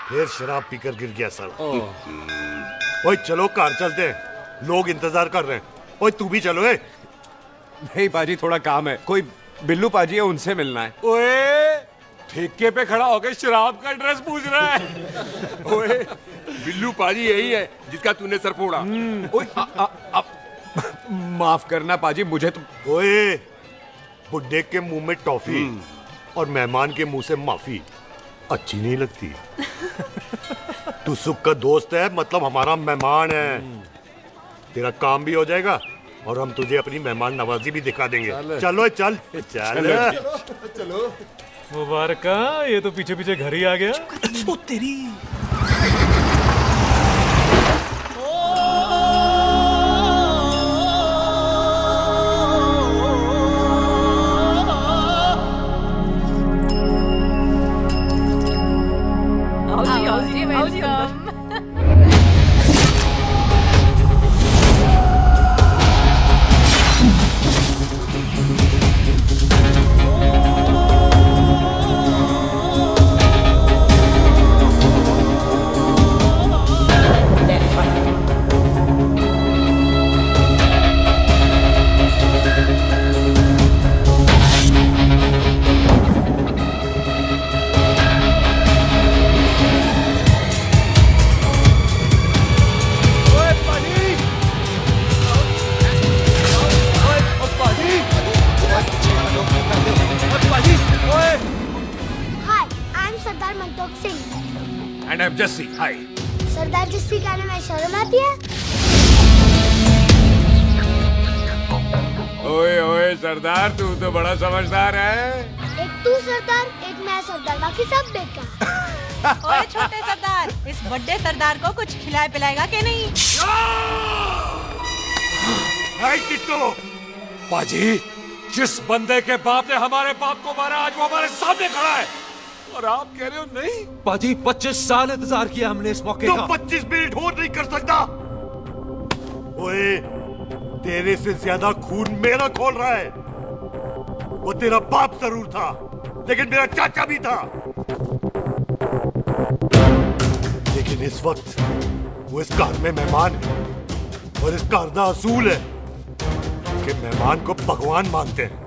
फिर शराब पीकर गिर गया साला। ओए चलो कार चलते हैं, लोग इंतजार कर रहे हैं। ओए तू भी चलो। नहीं पाजी, थोड़ा काम है, कोई बिल्लू पाजी है, उनसे मिलना है। ओए, ठेके पे खड़ा होकर शराब का एड्रेस पूछ रहा है। ओए, बिल्लू पाजी यही है जिसका तूने सर फोड़ा। ओए, माफ करना पाजी, मुझे तो। ओए, बुड्ढे के मुंह में टॉफी और मेहमान के मुंह से माफी अच्छी नहीं लगती। तू सुख का दोस्त है, मतलब हमारा मेहमान है। तेरा काम भी हो जाएगा और हम तुझे अपनी मेहमान नवाजी भी दिखा देंगे। चलो चल चल चलो। मुबारका, ये तो पीछे पीछे घर ही आ गया। ओ तेरी। And I'm Jesse. Hi. सरदार जस्सी कहने में शर्म आती है? ओए ओए सरदार, तू तो बड़ा समझदार है। एक तू सरदार, एक मैं सरदार, बाकी सब बेकार। ओए छोटे सरदार, इस बड़े सरदार को कुछ खिलाए पिलाएगा कि नहीं? टिट्टू, पाजी, जिस बंदे के बाप ने हमारे बाप को मारा, आज वो हमारे सामने खड़ा है और आप कह रहे हो नहीं? पाजी 25 साल इंतजार किया हमने इस मौके का। 25 मिनट और नहीं कर सकता। ओए, तेरे से ज्यादा खून मेरा खोल रहा है। वो तेरा बाप जरूर था, लेकिन मेरा चाचा भी था। लेकिन इस वक्त वो इस घर में मेहमान है और इस घर का असूल है कि मेहमान को भगवान मानते हैं।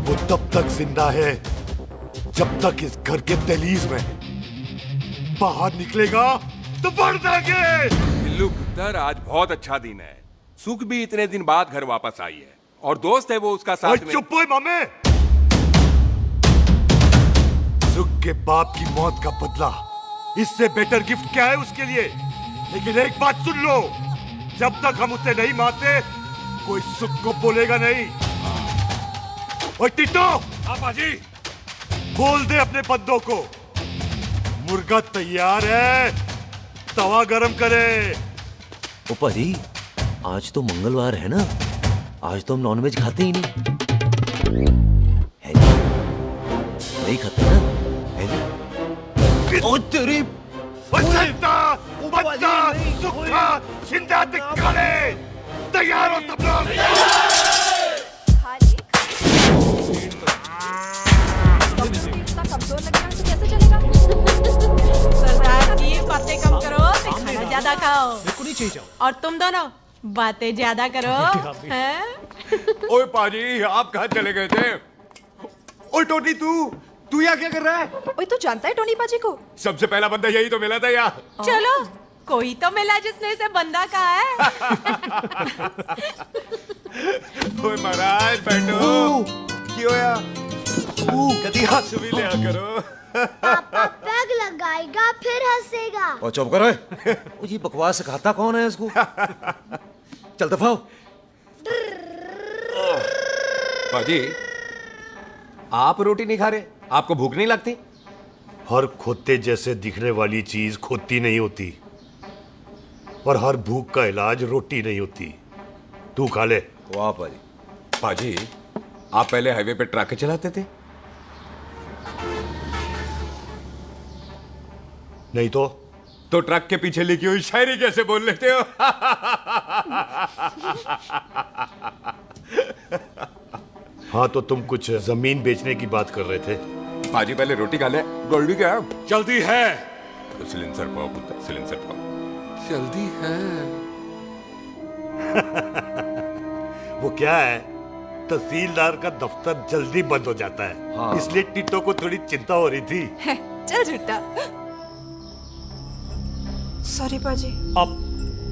वो तब तक जिंदा है जब तक इस घर के दहलीज में, बाहर निकलेगा तो बढ़ देंगे। बिल्लू पुत्र, आज बहुत अच्छा दिन है। सुख भी इतने दिन बाद घर वापस आई है और दोस्त है वो उसका साथ में। चुप हो मामे। सुख के बाप की मौत का बदला, इससे बेटर गिफ्ट क्या है उसके लिए? लेकिन एक बात सुन लो, जब तक हम उसे नहीं मारते कोई सुख को बोलेगा नहीं। ओए टिट्टू, हाँ बाजी, बोल दे अपने बंदों को मुर्गा तैयार है, तवा गरम करे। ओ पाजी, आज तो मंगलवार है ना, आज तो हम नॉनवेज खाते ही नहीं है जी? नहीं खाते ना, है जी? ओ तेरी बंदा सुखा जिंदा दिखाने तैयार हो सब लोग। कमजोर लगना तो कैसे चलेगा? सरदार जी बातें कम करो, खाना ज्यादा खाओ। नहीं चाहिए और तुम दोनों बातें ज्यादा करो। हैं? ओए पाजी, आप कहाँ चले गए थे? ओए टोनी, तू यहाँ क्या कर रहा है? ओए तू जानता है टोनी पाजी को? सबसे पहला बंदा यही तो मिला था यहाँ। चलो कोई तो मिला जिसने इसे बंदा कहा है। ओए महाराज बैठो। क्यों यार? कभी हाथ भी लिया करो। पापा पैग लगाएगा फिर हंसेगा। और चुप करो। ये बकवास सिखाता कौन है इसको? चल दफाओ। पाजी, आप रोटी नहीं खा रहे? आपको भूख नहीं लगती? हर खोते जैसे दिखने वाली चीज खोती नहीं होती और हर भूख का इलाज रोटी नहीं होती। तू खा ले। वाह पाजी। पाजी, आप पहले हाईवे पे ट्रक चलाते थे? नहीं तो ट्रक के पीछे लिखी हुई शायरी कैसे बोल लेते हो? हाँ तो तुम कुछ जमीन बेचने की बात कर रहे थे। पाजी पहले रोटी खा ले। गोल्डी क्या? जल्दी है। सिलेंसर पाओ पुत्र, सिलेंसर पाओ। जल्दी है। वो क्या है, तहसीलदार का दफ्तर जल्दी बंद हो जाता है। हाँ। इसलिए टिट्टो को थोड़ी चिंता हो रही थी। चल झूठा। सॉरी पाजी। अब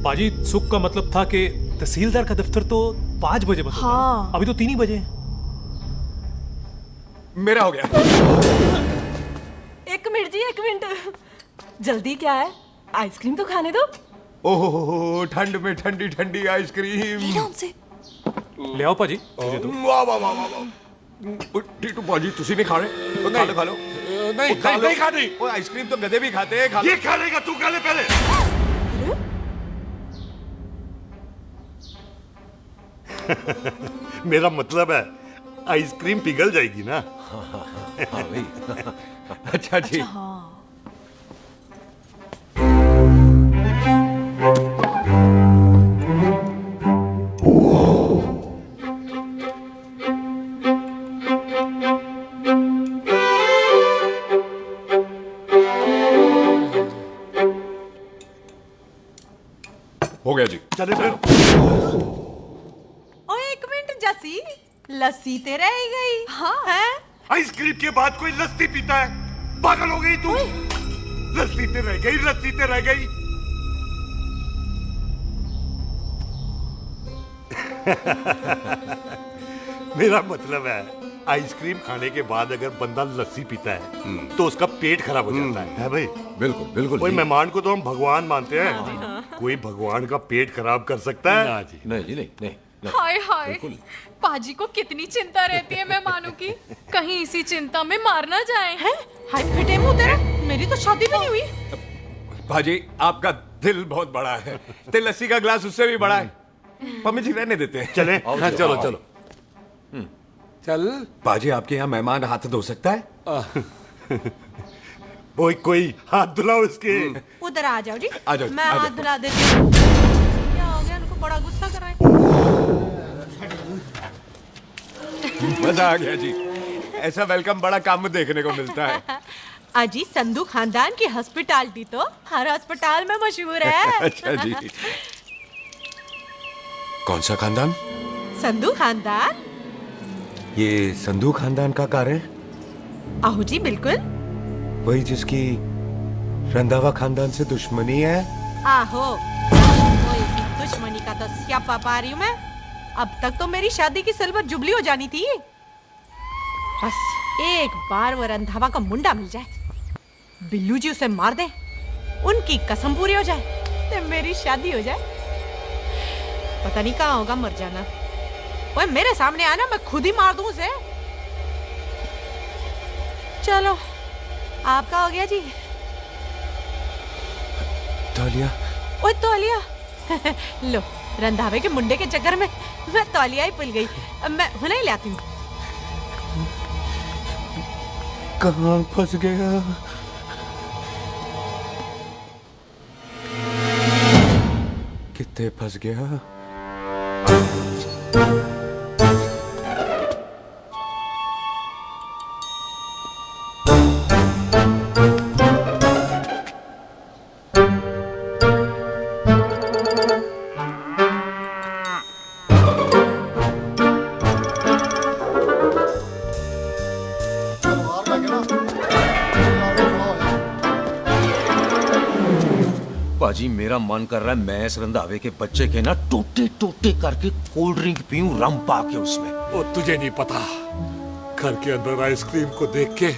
पाजी, सुख का मतलब था कि तहसीलदार का दफ्तर तो 5 बजे बंद होता है। हाँ। अभी तो 3 ही बजे। मेरा हो गया। एक मिनट जी, एक मिनट। जल्दी क्या है? आइसक्रीम तो खाने दो। ओहो, ठंड में ठंडी ठंडी आइसक्रीम। ले आओ पाजी। वाह वाह वाह वाह। टीटू पाजी, तुसी नहीं खा रहे? खा लो खा लो। नहीं खानी। वो आइसक्रीम तो गधे भी खाते हैं। ये खा लेगा, तू खा ले पहले। मेरा मतलब है आइसक्रीम पिघल जाएगी ना। हाँ भाई। अच्छा जी। हो गया जी। चले फिर। ओ एक मिनट जसी, लस्सी ते रह गई। हाँ है? आइसक्रीम के बाद कोई लस्सी पीता है? पागल हो गई तू? लस्सी ते रह गई, लस्सी ते रह गई। मेरा मतलब है आइसक्रीम खाने के बाद अगर बंदा लस्सी पीता है तो उसका पेट खराब हो जाता है भाई? बिल्कुल बिल्कुल। कोई मेहमान को तो हम भगवान मानते हैं, कोई भगवान का पेट खराब कर सकता है? ना जी, नहीं जी, नहीं। हाय हाय, पाजी को कितनी चिंता रहती है मेहमानों की, कहीं इसी चिंता में मार ना जाए। हैं? हाय फिटे मुंह तेरा, मेरी तो शादी भी नहीं हुई। भाजी, आपका दिल बहुत बड़ा है। ते लस्सी का ग्लास उससे भी बड़ा है। मम्मी जी रहने देते हैं। चले। हाँ, चलो चलो। चल। पाजी, आपके यहाँ मेहमान हाथ धो सकता है? कोई हाथ धुलाओ इसके। उधर आ जाओ जी। आ जाओ, मैं आ जाओ। हाथ धुला देती हूँ। क्या हो गया, उनको बड़ा गुस्सा कर रहे हैं। मजा आ गया जी। ऐसा वेलकम बड़ा काम देखने को मिलता है। अजी, संधू खानदान की हॉस्पिटैलिटी तो हर अस्पताल में मशहूर है। अच्छा जी। कौन सा खानदान? संधू खानदान। ये संधू खानदान का कार है? आहो जी, बिल्कुल वही जिसकी रंधावा खानदान से दुश्मनी है। आहो, कोई दुश्मनी का तो स्यापा पा रही हूँ मैं। अब तक तो मेरी शादी की सिल्वर जुबली हो जानी थी। बस एक बार वो रंधावा का मुंडा मिल जाए, बिल्लू जी उसे मार दे, उनकी कसम पूरी हो जाए, तो मेरी शादी हो जाए। पता नहीं कहाँ होगा मर जाना। ओए मेरे सामने आना, मैं खुद ही मार दूं उसे। चलो आपका हो गया जी। तौलिया। ओए तौलिया। लो रंधावे के मुंडे के चक्कर में मैं तौलिया ही भूल गई। मैं हुने ही लाती हूँ। कहाँ फंस गया? कितने फंस गया? पाजी मेरा मन कर रहा है मैं इस रंधावे के बच्चे के ना टोटे टोटे करके कोल्ड ड्रिंक पीऊं रम पाके उसमें। वो तुझे नहीं पता, घर के अंदर आइसक्रीम को देख के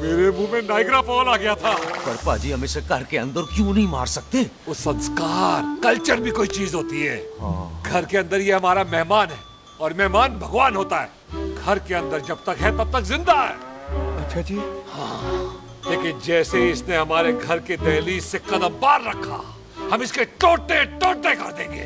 मेरे मुंह में नाइग्रा फॉल आ गया था। पर पाजी हम इसे घर के अंदर क्यों नहीं मार सकते? वो संस्कार कल्चर भी कोई चीज होती है। घर के अंदर ये हमारा मेहमान है और मेहमान भगवान होता है। घर के अंदर जब तक है तब तक जिंदा है। अच्छा जी। हाँ, लेकिन जैसे ही इसने हमारे घर के दहलीज से कदम बाहर रखा हम इसके टोटे टोटे कर देंगे।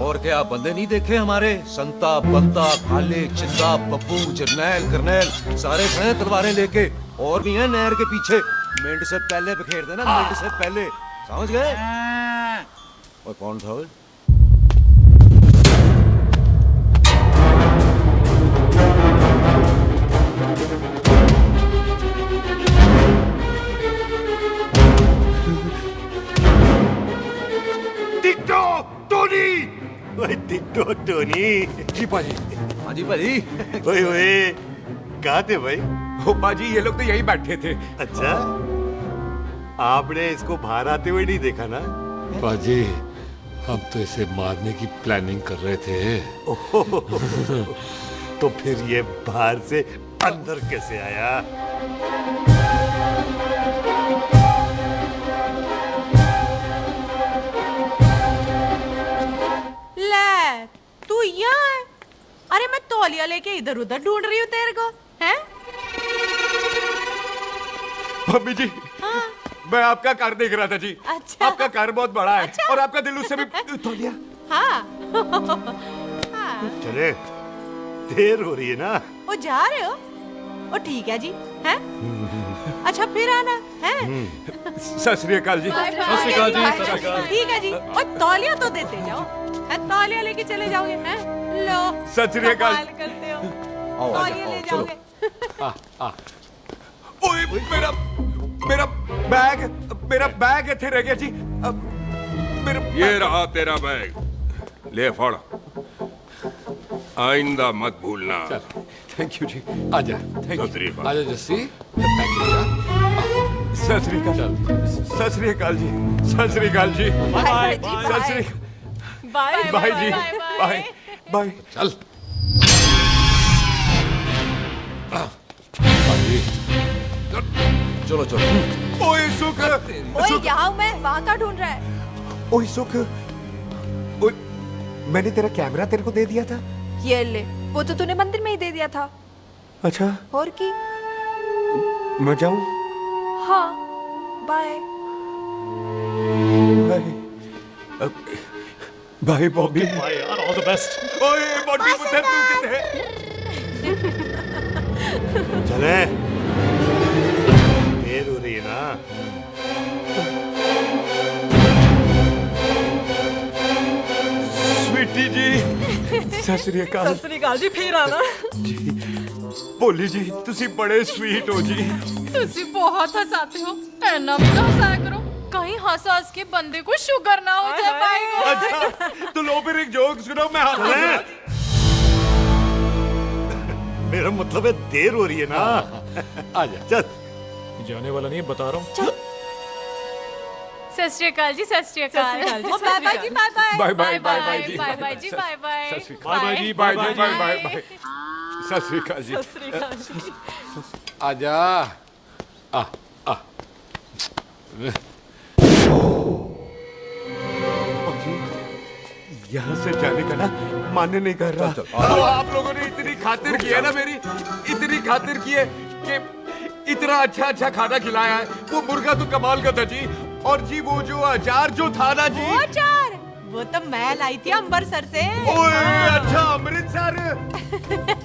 और क्या बंदे नहीं देखे हमारे? संता बंता खाले चिंदा पप्पू जरनैल करनैल सारे खड़े तलवारें लेके, और भी हैं नहर के पीछे। मिनट से पहले बिखेर देना, मिनट से पहले, समझ गए? और कौन था वो? Ditto Tony. ओए टिट्टो टोनी। जी पाजी। हाँ जी पाजी। ओए ओए कहाँ थे भाई? ओ पाजी ये लोग तो यही बैठे थे। अच्छा, आपने इसको बाहर आते हुए नहीं देखा ना? पाजी हम तो इसे मारने की प्लानिंग कर रहे थे। तो फिर ये बाहर से अंदर कैसे आया? ले तू यहाँ है? अरे मैं तौलिया लेके इधर उधर ढूंढ रही हूँ तेरे को, हैं? मम्मी जी। हाँ? मैं आपका कार देख रहा था जी। अच्छा। आपका कार बहुत बड़ा है। अच्छा। और आपका दिल उससे भी तौलिया। हाँ। चले देर हो रही है ना? वो जा रहे हो? ओ ठीक है जी, हैं? अच्छा फिर आना, हैं? सत श्री अकाल जी। सत श्री अकाल जी। ठीक है जी। और तौलिया तो देते जाओ, है? तौलिया लेके चले जाओगे, हैं? लो। सत श्री अकाल। करते हो। तौलिया ले जाओगे। ओए मेरा बैग इथे रह गया जी। ये रहा तेरा बैग, ले फड़। आइंदा मत भूलना। थैंक यू जी। आजा। सत श्री अकाल। आजा जस्सी। सत श्री अकाल। सत श्री अकाल जी। सत श्री अकाल जी। बाय सत श्री बाय बाय जी। Bye bye. चल। चलो चलो। ओए सुख। ओए यहाँ हूँ मैं, वहाँ का ढूंढ रहा है? ओए सुख, मैंने तेरा कैमरा तेरे को दे दिया था। ये ले, वो तो तूने मंदिर में ही दे दिया था। अच्छा। और की? मैं जाऊं? हाँ, बाय। बाय बॉबी। बाय यार, ऑल द बेस्ट। ओए बॉबी पुत्र तू किथे? चले देर हो रही है ना? स्वीटी जी। सत श्री अकाल। सत श्री अकाल जी, फिर आना जी। भोली जी तुसी बड़े स्वीट हो जी। तुसी बहुत हंसाते हो, ऐना भी ना हंसाया करो, कहीं हंस हंस के बंदे को शुगर ना हो जाए भाई को। अच्छा तो लो फिर एक जोक सुनाओ, मैं हंसूंगा। मेरा मतलब है देर हो रही है ना। आजा चल। जाने वाला नहीं, बता रहा हूँ। सत श्री अकाल जी। सत श्री अकाल। बाय बाय जी। Bye bye bye. Bye bye जी। बाय बाय जी। Bye bye. बाय बाय जी। Bye bye bye bye. सत श्री अकाल जी। सत श्री अकाल जी। आजा। आ यहाँ से जाने का ना मानने नहीं कर रहा। तो आप लोगों ने इतनी खातिर की है ना मेरी, इतनी खातिर की है कि इतना अच्छा अच्छा खाना खिलाया है। वो मुर्गा तो कमाल का था जी। और जी वो जो अचार जो था ना जी, वो अचार वो तो मैं लाई थी अमृतसर से। ओए अच्छा अमृतसर।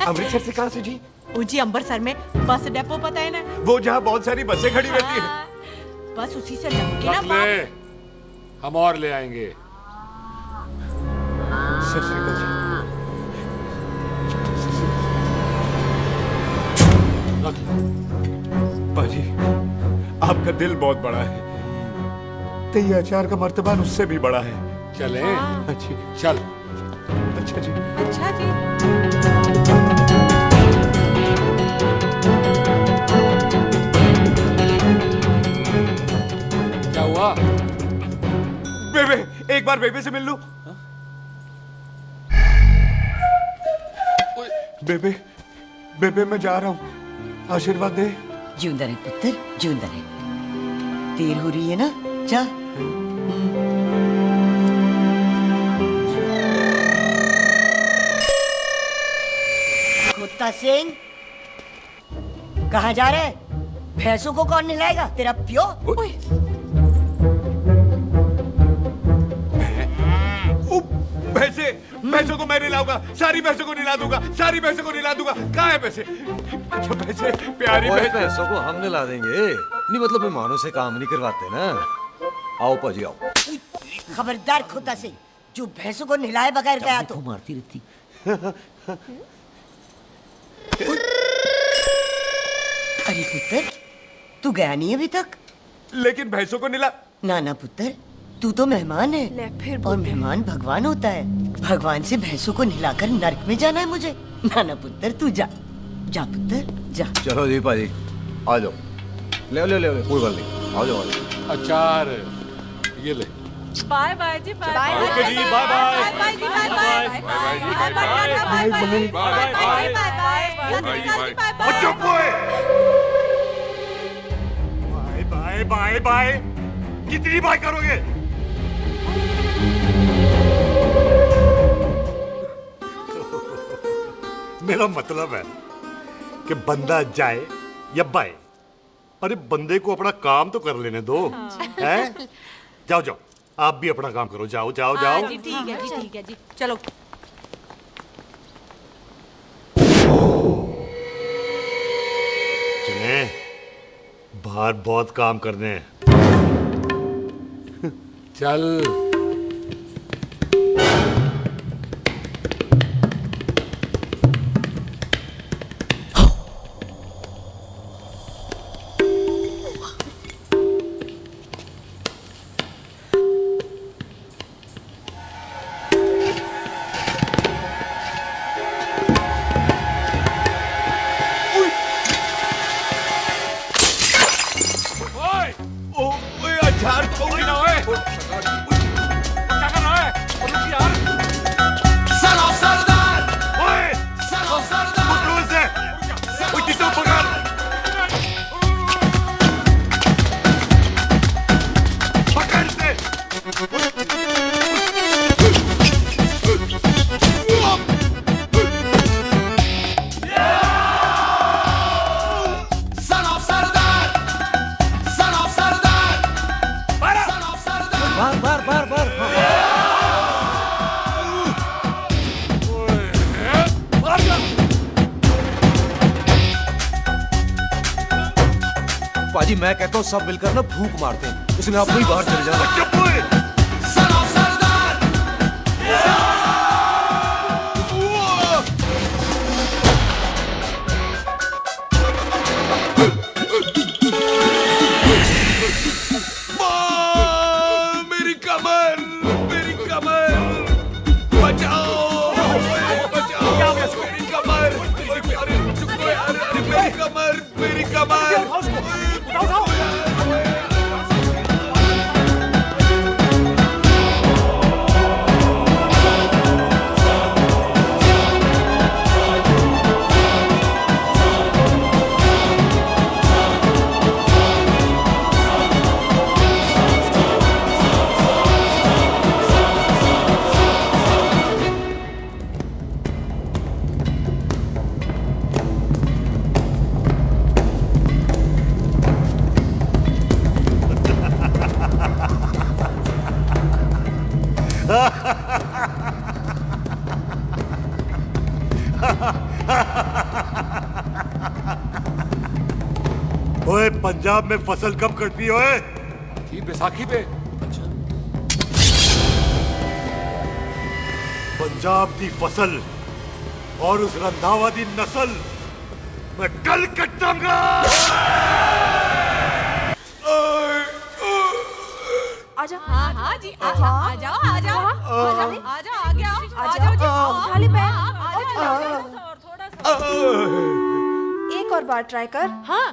अमृतसर से कहाँ से जी? वो जी अमृतसर में बस डिपो पता है ना, वो जहाँ बहुत सारी बसें खड़ी रहती है। बस उसी से लग के ना ले, हम और ले आएंगे। सत श्री अकाल जी। पाजी आपका दिल बहुत बड़ा है, तो ये अचार का मर्तबान उससे भी बड़ा है। चले? अच्छी चल। अच्छा जी। अच्छा जी। क्या हुआ? बेबे, एक बार बेबे से मिल लूं। बेबे, बेबे मैं जा रहा हूँ, आशीर्वाद दे। जिंदा रहे पुत्र, जिंदा रहे। देर हो रही है ना, जा। कुत्ता सिंह, कहाँ जा रहे? भैंसों को कौन नहलाएगा? तेरा प्यो? भैंसों को मैं नहलाऊंगा, सारी भैंसों को नहला दूंगा, सारी भैंसों को नहला दूंगा। कहाँ है पैसे? अच्छा पैसे, प्यारी भैंसों को हम नहला देंगे। नहीं मतलब मेहमानों से काम नहीं करवाते ना। आओ पाजी आओ। खबरदार कुत्ता सिंह, जो भैंसों को नहलाए बगैर गया तो मारती रहती। अरे पुत्र, तू गया नहीं अभी तक? लेकिन भैंसों को नहला। ना ना पुत्र, तू तो मेहमान है। ले फिर और मेहमान भगवान होता है। भगवान से भैंसों को नहलाकर नरक में जाना है मुझे। ना ना पुत्र, तू जा, जा पुत्र जा। चलो जी पाजी, आ जाओ। ले ले ले कोई बात नहीं, आ जाओ आ जाओ। अचार ये ले। बाय बाय जी, बाय बाय ओके जी, बाय बाय बाय जी, bye bye bye bye bye bye bye. कितनी बाय करोगे? मेरा मतलब है कि बंदा जाए या बाय, अरे बंदे को अपना काम तो कर लेने दो। हैं? जाओ जाओ, आप भी अपना काम करो। जाओ जाओ जाओ। जी ठीक है जी, ठीक है जी, चलो। चले, बाहर बहुत काम करने हैं। चल। पाजी मैं कहता हूँ सब मिलकर ना भूख मारते हैं। उसने आप ही बाहर चले जाना। मेरी कमर, मेरी कमर, बचाओ, बचाओ, मेरी कमर, मेरी कमर, मेरी कमर। पंजाब में फसल कब कटती है? ठीक बैसाखी पे। पंजाब की फसल और उस रंधावा दी नस्ल मैं कल कटांगा। आजा। हाँ हाँ जी आ जाओ आ जाओ आ जाओ आ जाओ आ गया आ जाओ जी उठा ले पैर। एक और बार ट्राई कर। हाँ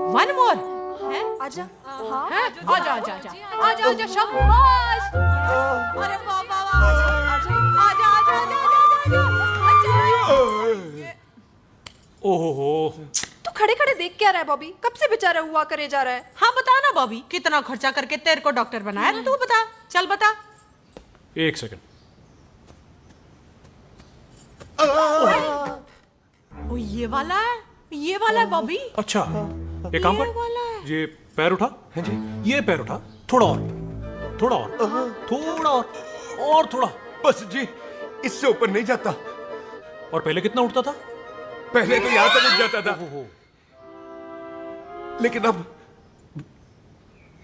वन मोर है। आजा। हाँ आजा आजा आजा आजा आजा शाबाश। अरे वाह वाह वाह आजा आजा आजा आजा आजा। ओहो तू खड़े खड़े देख क्या रहा है बॉबी? कब से बेचारा हुआ करे जा रहा है? हाँ बता ना बॉबी, कितना खर्चा करके तेरे को डॉक्टर बनाया? तू बता, चल बता। एक सेकंड। ओ ये वाला है बॉबी। अच्छा एक काम कर, ये पैर उठा। हाँ जी। ये पैर उठा, थोड़ा और थोड़ा और थोड़ा और थोड़ा। बस जी, इससे ऊपर नहीं जाता। और पहले कितना उठता था? पहले तो यहां तक उठ जाता था, लेकिन अब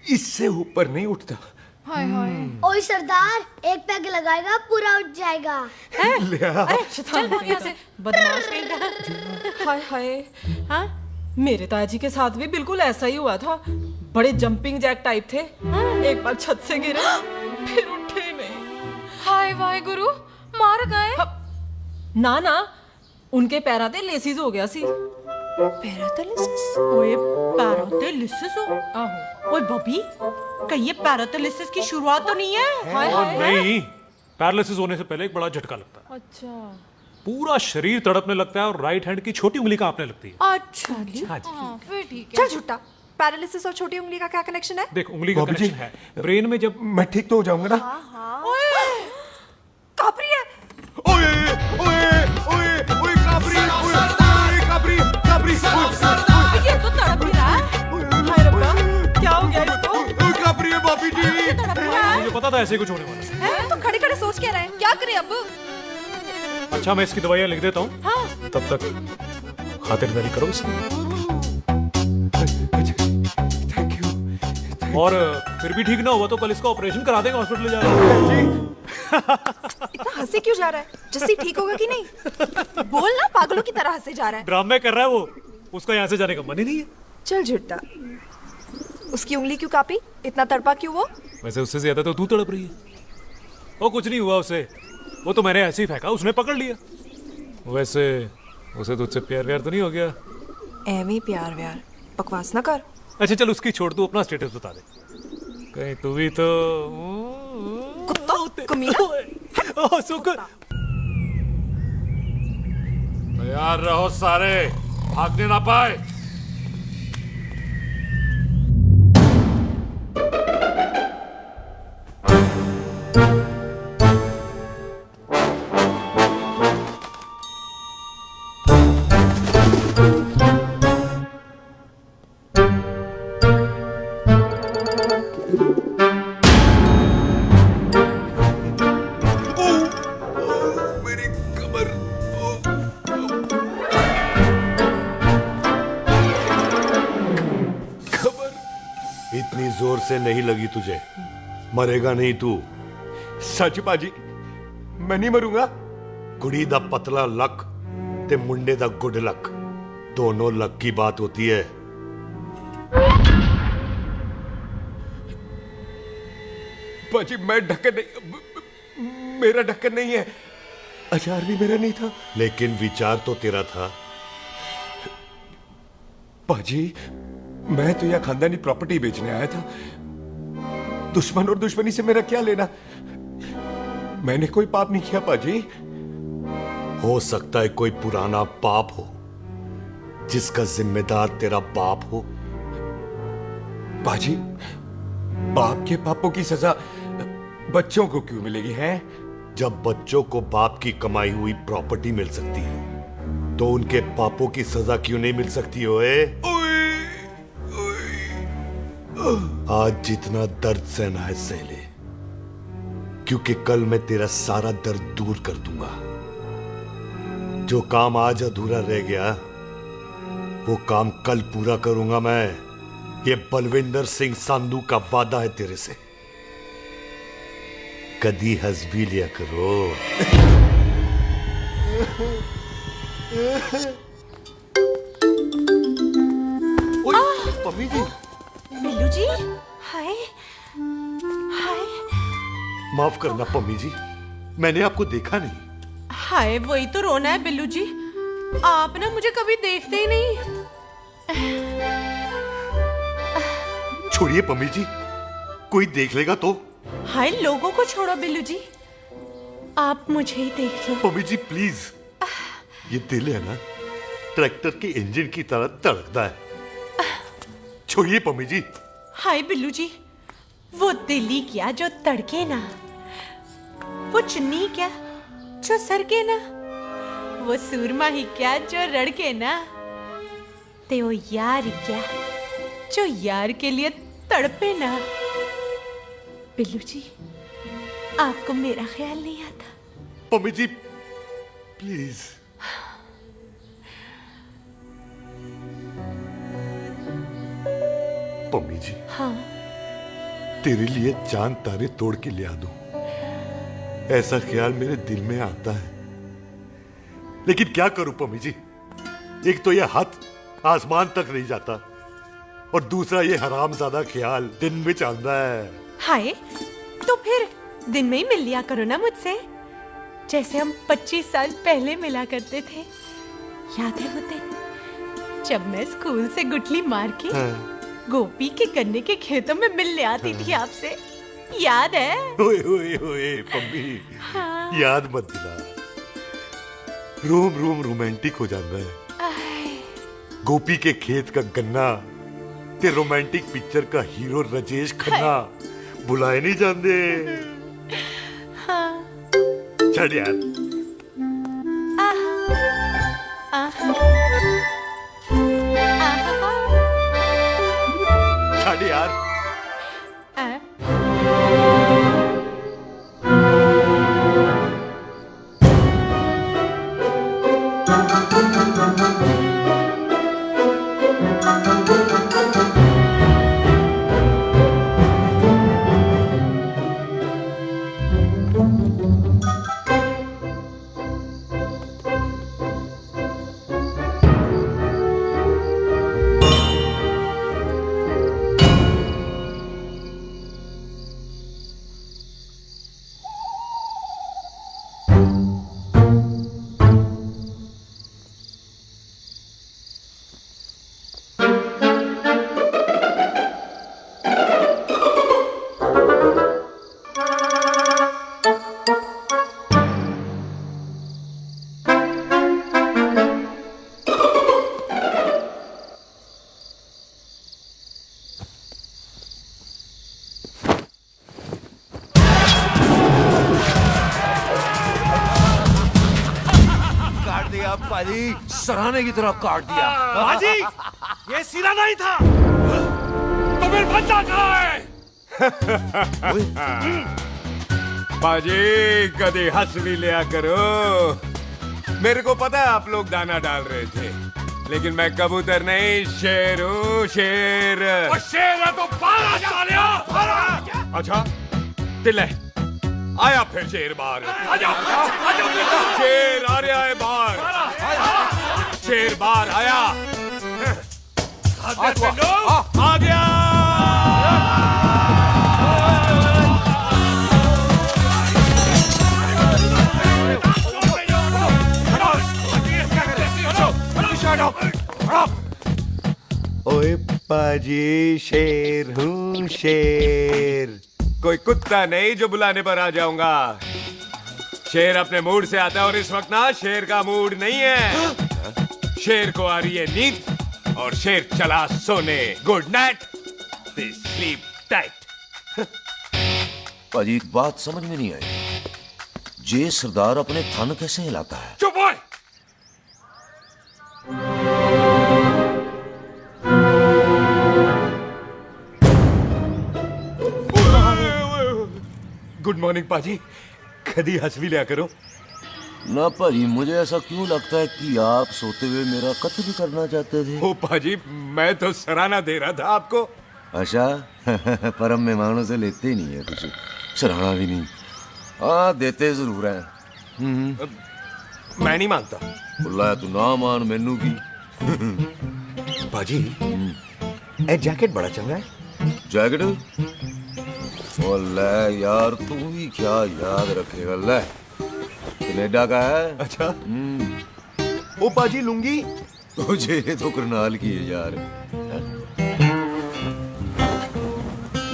इससे ऊपर नहीं उठता। हाय हाय। ओए सरदार, एक पैग लगाएगा पूरा उठ जाएगा। चल भाग यहाँ से, बदमाश कहीं का। हाय हाय। हाँ मेरे ताजी के साथ भी बिल्कुल ऐसा ही हुआ था। बड़े जंपिंग जैक टाइप थे। एक बार छत से गिरे फिर उठे नहीं। हाय वाहे गुरु, मार गए? ना ना, उनके पैरा ते लेसिस हो गया सी। पैरालिसिस? ओए पैरालिसिस हो? आहो। ओए बॉबी, कहीं ये पैरालिसिस की शुरुआत तो नहीं है? हाय हाय। नहीं, पैरालिसिस होने से पहले एक बड़ा झटका लगता है। अच्छा। पूरा शरीर तड़पने लगता है और राइट हैंड की छोटी उंगली कांपने लगती है। अच्छा जी। हाँ फिर ठीक है। चल झूठा, पैरालिसिस और छोटी उंगली का क्या कनेक्शन है? देख उंगली का कनेक्शन है ब्रेन में। जब मैं ठीक तो हो जाऊंगा ना? कापरी है। ओए ओए ओए ओए काबरी, ओए काबरी काबरी। ये तो तड़प ही रहा है। हाय रब्बा, क्या हो गया इसको? ओए काबरी है बॉबी जी। मुझे पता था ऐसे कुछ होने वाला है। तुम खड़े खड़े सोच क्या रहे हैं? क्या करें अब? अच्छा मैं इसकी दवाइयाँ लिख देता हूँ। हाँ। तब तक खातिरदारी करो इसकी। Thank you. और फिर भी ठीक ना हुआ तो कल इसका ऑपरेशन करा देंगे, हॉस्पिटल ले जाएंगे। इतना हंसे क्यों जा रहा है? जस्सी ठीक होगा कि नहीं? बोल ना, पागलों की तरह हंसे जा रहा है। ड्रामे कर रहा है वो, उसका यहाँ से जाने का मन ही नहीं है। चल झुट्टा, उसकी उंगली क्यों कापी? इतना तड़पा क्यों वो? वैसे उससे ज्यादा तो तू तड़प रही है। वो कुछ नहीं हुआ उसे, वो तो मैंने ऐसे ही फेंका, उसने पकड़ लिया। वैसे उसे तुझसे प्यार व्यार तो नहीं हो गया? एमी प्यार व्यार, बकवास ना कर। अच्छा चल उसकी छोड़, तू अपना स्टेटस बता दे। कहीं तू भी तो कुत्ता कमीना। ओह शुक्र। तैयार रहो सारे, भागने ना पाए। इतनी जोर से नहीं लगी तुझे, मरेगा नहीं तू। सच बाजी, मैं नहीं मरूंगा। कुड़ी दा पतला लक ते मुंडे दा गुड लक, दोनों लक की बात होती है। बाजी मैं ढक्कन नहीं, मेरा ढक्कन नहीं है। अचार भी मेरा नहीं था। लेकिन विचार तो तेरा था। बाजी मैं तो यह खानदानी प्रॉपर्टी बेचने आया था। दुश्मन और दुश्मनी से मेरा क्या लेना? मैंने कोई पाप नहीं किया बाजी। हो सकता है कोई पुराना पाप हो जिसका जिम्मेदार तेरा बाप हो। बाजी बाप के पापों की सजा बच्चों को क्यों मिलेगी है? जब बच्चों को बाप की कमाई हुई प्रॉपर्टी मिल सकती है तो उनके पापों की सजा क्यों नहीं मिल सकती? ओए आज जितना दर्द सहना है सह ले, क्योंकि कल मैं तेरा सारा दर्द दूर कर दूंगा। जो काम आज अधूरा रह गया वो काम कल पूरा करूंगा मैं। ये बलविंदर सिंह संधू का वादा है तेरे से, कदी हंस भी लिया करो। मम्मी जी। बिल्लू जी, हाय हाय। माफ करना पम्मी जी, मैंने आपको देखा नहीं। हाय, वही तो रोना है बिल्लू जी, आप ना मुझे कभी देखते ही नहीं। छोड़िए पम्मी जी, कोई देख लेगा तो। हाय, लोगों को छोड़ो बिल्लू जी, आप मुझे ही देख लो। पम्मी जी प्लीज, ये दिल है ना, ट्रैक्टर के इंजन की तरह तड़कता है। छोड़िए पम्मी जी। हाय बिल्लू जी, वो दिली क्या जो तड़के ना, वो चुन्नी क्या जो सरके ना, वो सूरमा ही क्या जो रड़के ना, ते वो यार क्या जो यार के लिए तड़पे ना। बिल्लू जी, आपको मेरा ख्याल नहीं आता? पम्मी जी प्लीज। पम्मी जी, हाँ, तेरे लिए चांद तारे तोड़ के ले आ दूं, ऐसा ख्याल मेरे दिल में आता है, लेकिन क्या करूं पम्मी जी, एक तो ये हाथ आसमान तक नहीं जाता और दूसरा ये हरामजादा ख्याल दिन में चांदा है। हाय, तो फिर दिन में ही मिल लिया करो ना मुझसे, जैसे हम 25 साल पहले मिला करते थे। याद है वो दिन जब मैं स्कूल से गुठली मार के गोपी के गन्ने के खेतों में मिलने आती थी आपसे, याद है? ओए ओए ओए पम्मी, हाँ। याद मत दिला, रोम रोम रोमांटिक हो जाता है। गोपी के खेत का गन्ना ते रोमांटिक पिक्चर का हीरो राजेश खन्ना बुलाए नहीं जाते। हाँ। चल यार। चल यार। सराहने की तरह काट दिया। बाजी, ये सिरा नहीं था, तो फिर बंदा कहाँ है? बाजी, कभी हंस भी लिया करो। मेरे को पता है आप लोग दाना डाल रहे थे, लेकिन मैं कबूतर नहीं, शेर हूँ, शेर। और शेर है तो 12 सालिया। अच्छा, दिल है, आया फिर शेर बाहर। शेर आ रहा है बाहर, शेर बाहर आया, आ गया। ओए पाजी, शेर हूँ शेर। कोई कुत्ता नहीं जो बुलाने पर आ जाऊंगा। शेर अपने मूड से आता है और इस वक्त ना शेर का मूड नहीं है। शेर को आ रही है नींद और शेर चला सोने। Good night, sleep tight. पाजी, एक बात समझ में नहीं आई, जे सरदार अपने थन कैसे हिलाता है? चुप हो। गुड मॉर्निंग पाजी, कदी हंस भी लिया करो। ना भाजी, मुझे ऐसा क्यों लगता है कि आप सोते हुए मेरा कत्ल करना चाहते थे? ओ पाजी, मैं तो सराहना दे रहा था आपको। अच्छा पर हम मेहमानों से लेते ही नहीं है कुछ, सराहना भी नहीं। हाँ देते जरूर हैं। मैं नहीं मानता। बोला तू ना मान मैनू की। पाजी ए जैकेट बड़ा चंगा है। जैकेट? ओ ले यार, तू भी क्या याद रखेगा। ले कनेडा का है। अच्छा। ओ पाजी लुंगी तुझे तो करनाल की है यार।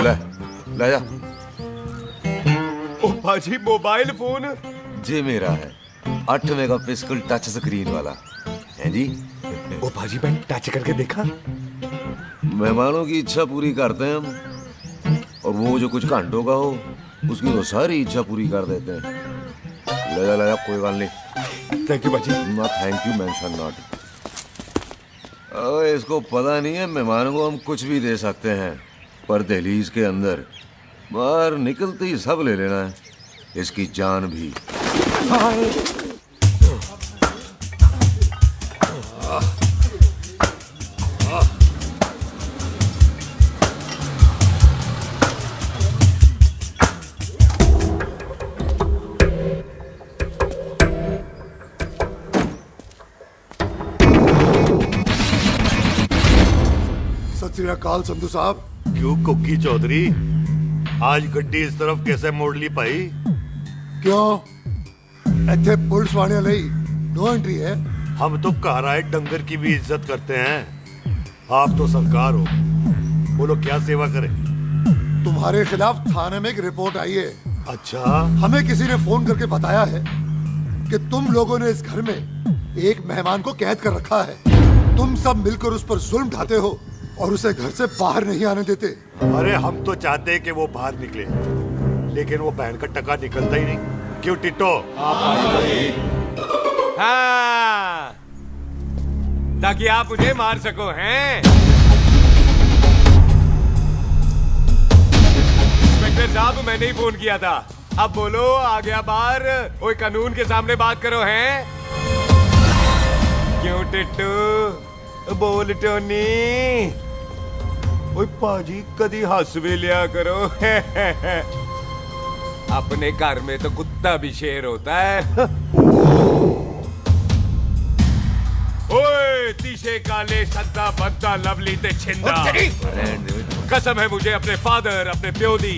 ले ले जा। ओ पाजी मोबाइल फोन जी मेरा है, 8 मेगापिक्सल टच स्क्रीन वाला है जी। ओ पाजी मैं टच करके देखा। मेहमानों की इच्छा पूरी करते हैं हम, और वो जो कुछ घंटों का हो उसकी तो सारी इच्छा पूरी कर देते हैं। ले जा कोई बात नहीं। थैंक यू बाजी। Not thank you mention not. इसको पता नहीं है मेहमानों को हम कुछ भी दे सकते हैं, पर दहलीज के अंदर बाहर निकलते ही सब ले लेना है, इसकी जान भी। सत श्री अकाल संधू साहब। क्यों कुक्की चौधरी, आज गड्डी इस तरफ कैसे मोड़ ली पाई? क्यों इतने पुलिस वाले नहीं नो एंट्री है? हम तो कहराए डंगर की भी इज्जत करते हैं। आप तो सरकार हो, बोलो क्या सेवा करें? तुम्हारे खिलाफ थाने में एक रिपोर्ट आई है। अच्छा? हमें किसी ने फोन करके बताया है कि तुम लोगों ने इस घर में एक मेहमान को कैद कर रखा है। तुम सब मिलकर उस पर जुल्म ढाते हो और उसे घर से बाहर नहीं आने देते। अरे हम तो चाहते हैं कि वो बाहर निकले, लेकिन वो बहन का टका निकलता ही नहीं। क्यों टिट्टो? हाँ, ताकि आप मुझे मार सको हैं। इंस्पेक्टर साहब मैंने ही फोन किया था। अब बोलो आ गया बाहर। ओए कानून के सामने बात करो हैं। क्यों टिट्टू? बोल टोनी। ओए पाजी कदी हंस भी लिया करो। अपने घर में तो कुत्ता भी शेर होता है। ओए तीशे काले सद्दा बद्दा लवली ते छिंदा, कसम है मुझे अपने फादर अपने प्यो दी,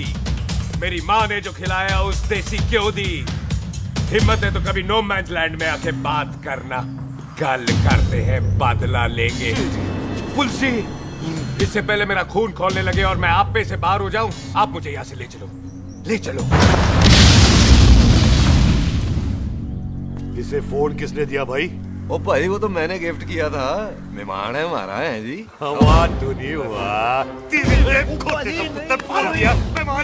मेरी माँ ने जो खिलाया उस देसी क्यों दी। हिम्मत है तो कभी नो मैंस लैंड में आके बात करना। कल करते हैं बदला लेंगे। पुलसी इससे पहले मेरा खून खोलने लगे और मैं आप पे से बाहर हो जाऊं, आप मुझे यहाँ से ले चलो, ले चलो। इसे फोन किसने दिया भाई? ओ भाई वो तो मैंने गिफ्ट किया था, मेहमान है हमारा है जी। वाह तू नहीं हुआ।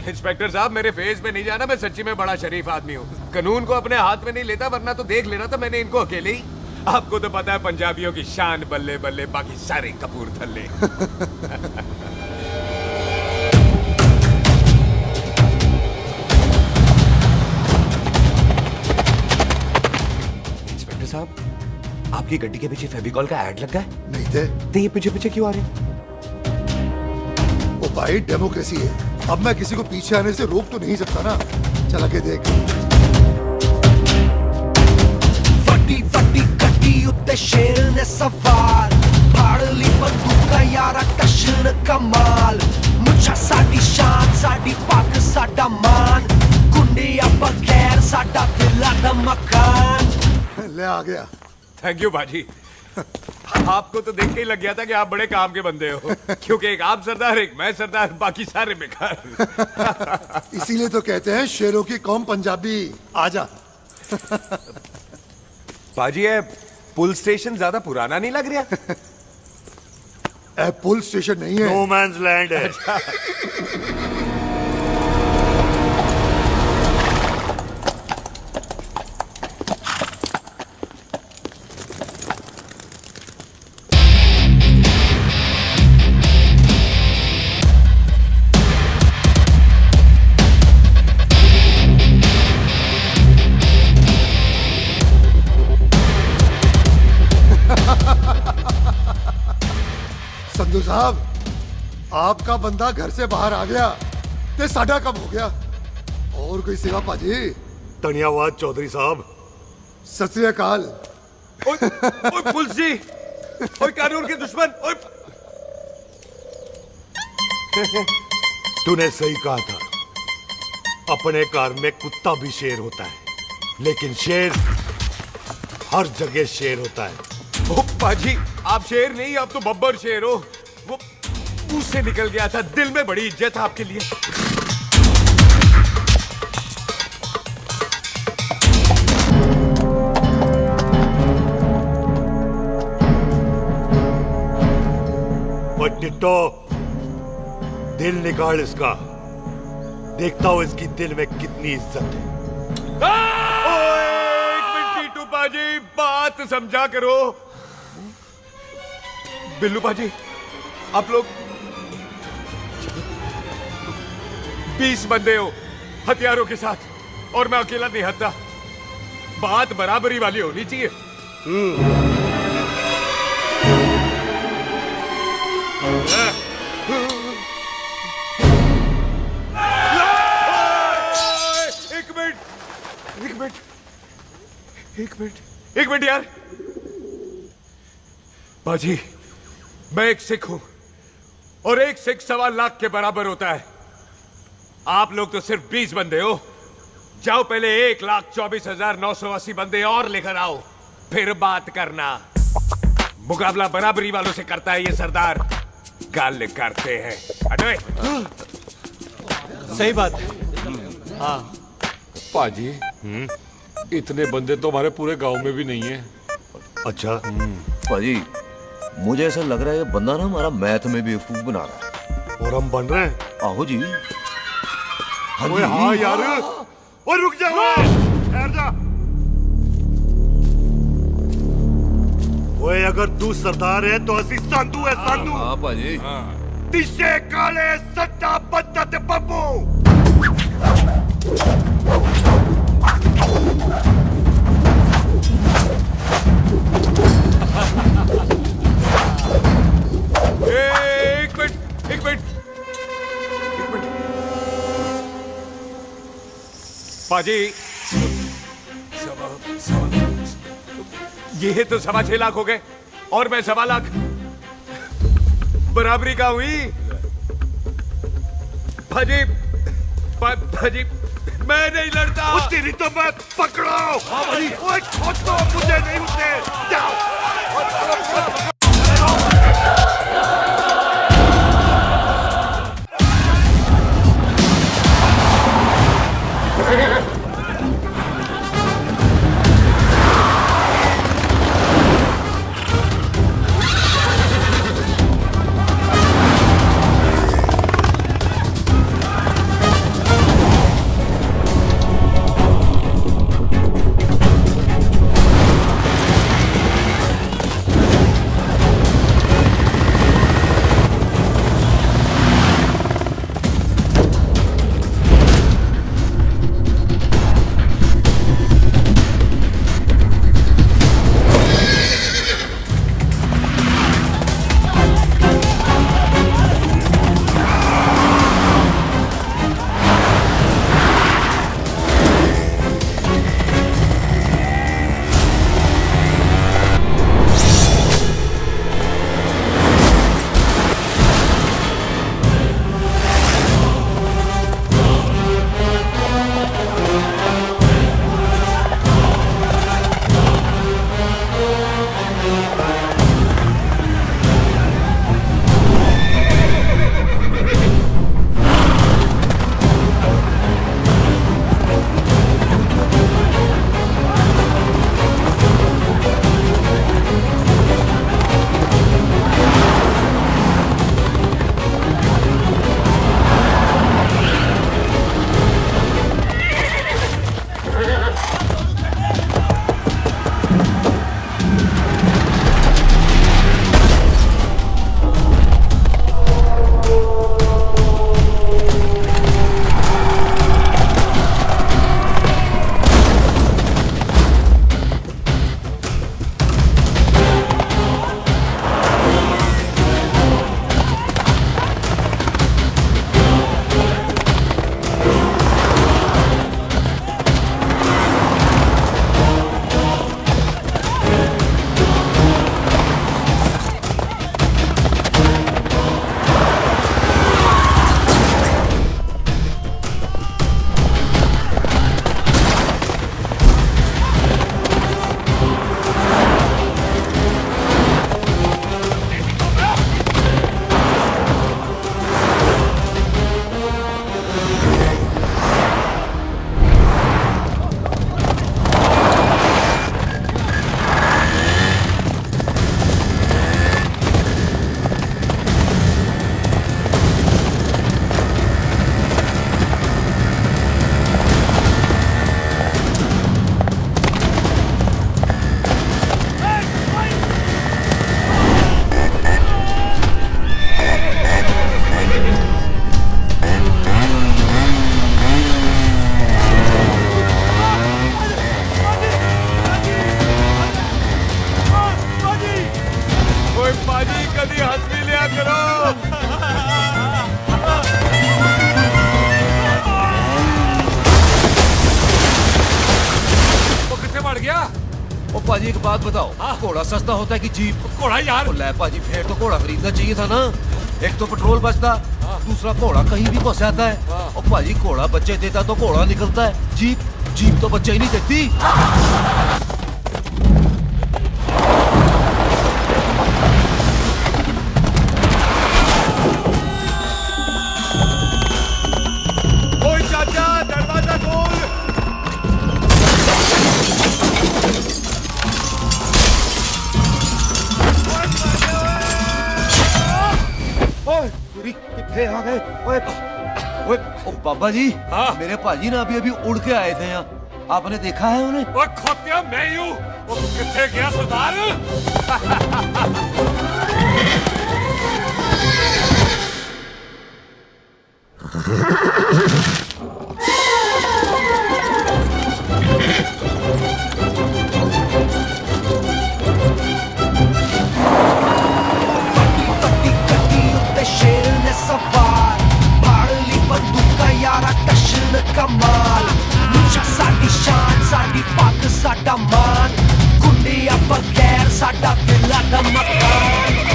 इंस्पेक्टर साहब मेरे फेस पे नहीं जाना, मैं सच्ची में बड़ा शरीफ आदमी हूँ। कानून को अपने हाथ में नहीं लेता, वरना तो देख लेना था मैंने इनको अकेले ही। आपको तो पता है पंजाबियों की शान बल्ले बल्ले, बाकी सारे कपूरथले। इंस्पेक्टर साहब आपकी गड्डी के पीछे फेविकॉल का ऐड लग गया है? नहीं थे। तो ये पीछे पीछे क्यों आ रहे? ओ भाई डेमोक्रेसी है, अब मैं किसी को पीछे आने से रोक तो नहीं सकता ना। चला के देख। उत्ते शेर ने सवार फाड़ ली बंदूका यारा टशन कमाल। मुझा साडी शान साडी पग साडा मान, गुंडिया बगैर साडा दिला दा मकान। ले आ गया। थैंक यू बाजी। आपको तो देख के ही लग गया था कि आप बड़े काम के बंदे हो, क्योंकि एक आप सरदार एक मैं सरदार, बाकी सारे बेकार। इसीलिए तो कहते हैं शेरों की कौम पंजाबी। आजा। बाजी ये पुलिस स्टेशन ज्यादा पुराना नहीं लग रहा? पुलिस स्टेशन नहीं है, नो मैंस लैंड है। साहब, आपका बंदा घर से बाहर आ गया ते साडा कब हो गया। और कोई सेवा पाजी? धन्यवाद चौधरी साहब। सत श्री अकाल। ओए पुलिस जी, ओए कानून के दुश्मन, ओए। तूने सही कहा था, अपने घर में कुत्ता भी शेर होता है, लेकिन शेर हर जगह शेर होता है। ओ पाजी, आप शेर नहीं, आप तो बब्बर शेर हो। वो मुंह से निकल गया था, दिल में बड़ी इज्जत है आपके लिए। और टिट्टो, दिल निकाल इसका, देखता हूं इसकी दिल में कितनी इज्जत है। एक मिनट टीटू पाजी, बात समझा करो। बिल्लू पाजी, आप लोग 20 बंदे हो हथियारों के साथ, और मैं अकेला नहीं हटता। बात बराबरी वाली होनी चाहिए। एक मिनट यार। बाजी, मैं एक सिख हूं, और एक सिख 1.25 लाख के बराबर होता है। आप लोग तो सिर्फ 20 बंदे हो। जाओ पहले 1,24,980 बंदे और लेकर आओ, फिर बात करना। मुकाबला बराबरी वालों से करता है ये सरदार, गाल करते हैं। हटो। सही बात है। हाँ पाजी, इतने बंदे तो हमारे पूरे गांव में भी नहीं है। अच्छा पाजी, मुझे ऐसा लग रहा है ये बंदा ना हमारा मैथ में बेवकूफ बना रहा है। और हम बन रहे हैं? आहो जी। ओए हाँ यार, और रुक जा, ठहर जा। ओए अगर तू सरदार है तो असी संधू है, संधू। हाँ पाजी। दिशे काले सट्टा बद्दा ते बब्बू। एक मिनट। पाजी, ये तो 6.25 लाख हो गए, और मैं 1.25 लाख। बराबरी का हुई। भाजी, भाजी, मैं नहीं लड़ता। तेरी तो मैं पकड़ो। ओए छोड़ो मुझे, नहीं उठे। जाओ। पाजी एक बात बताओ, घोड़ा सस्ता होता है कि जीप? घोड़ा यार। ले पाजी फिर तो घोड़ा खरीदना चाहिए था ना। एक तो पेट्रोल बचता, दूसरा घोड़ा कहीं भी फंस जाता है। और पाजी घोड़ा बच्चे देता तो घोड़ा निकलता है, जीप तो बच्चे ही नहीं देती। आ गए। ओए बाबा जी, मेरे पाजी ना अभी उड़ के आए थे यहाँ, आपने देखा है उन्हें? ओए खोतिया मैं ही हूँ। कितने गया सरदार? कमाल मुझा साडी शान साडी पग साडा मान कुंडिया बगैर साडा दिला दा मकान।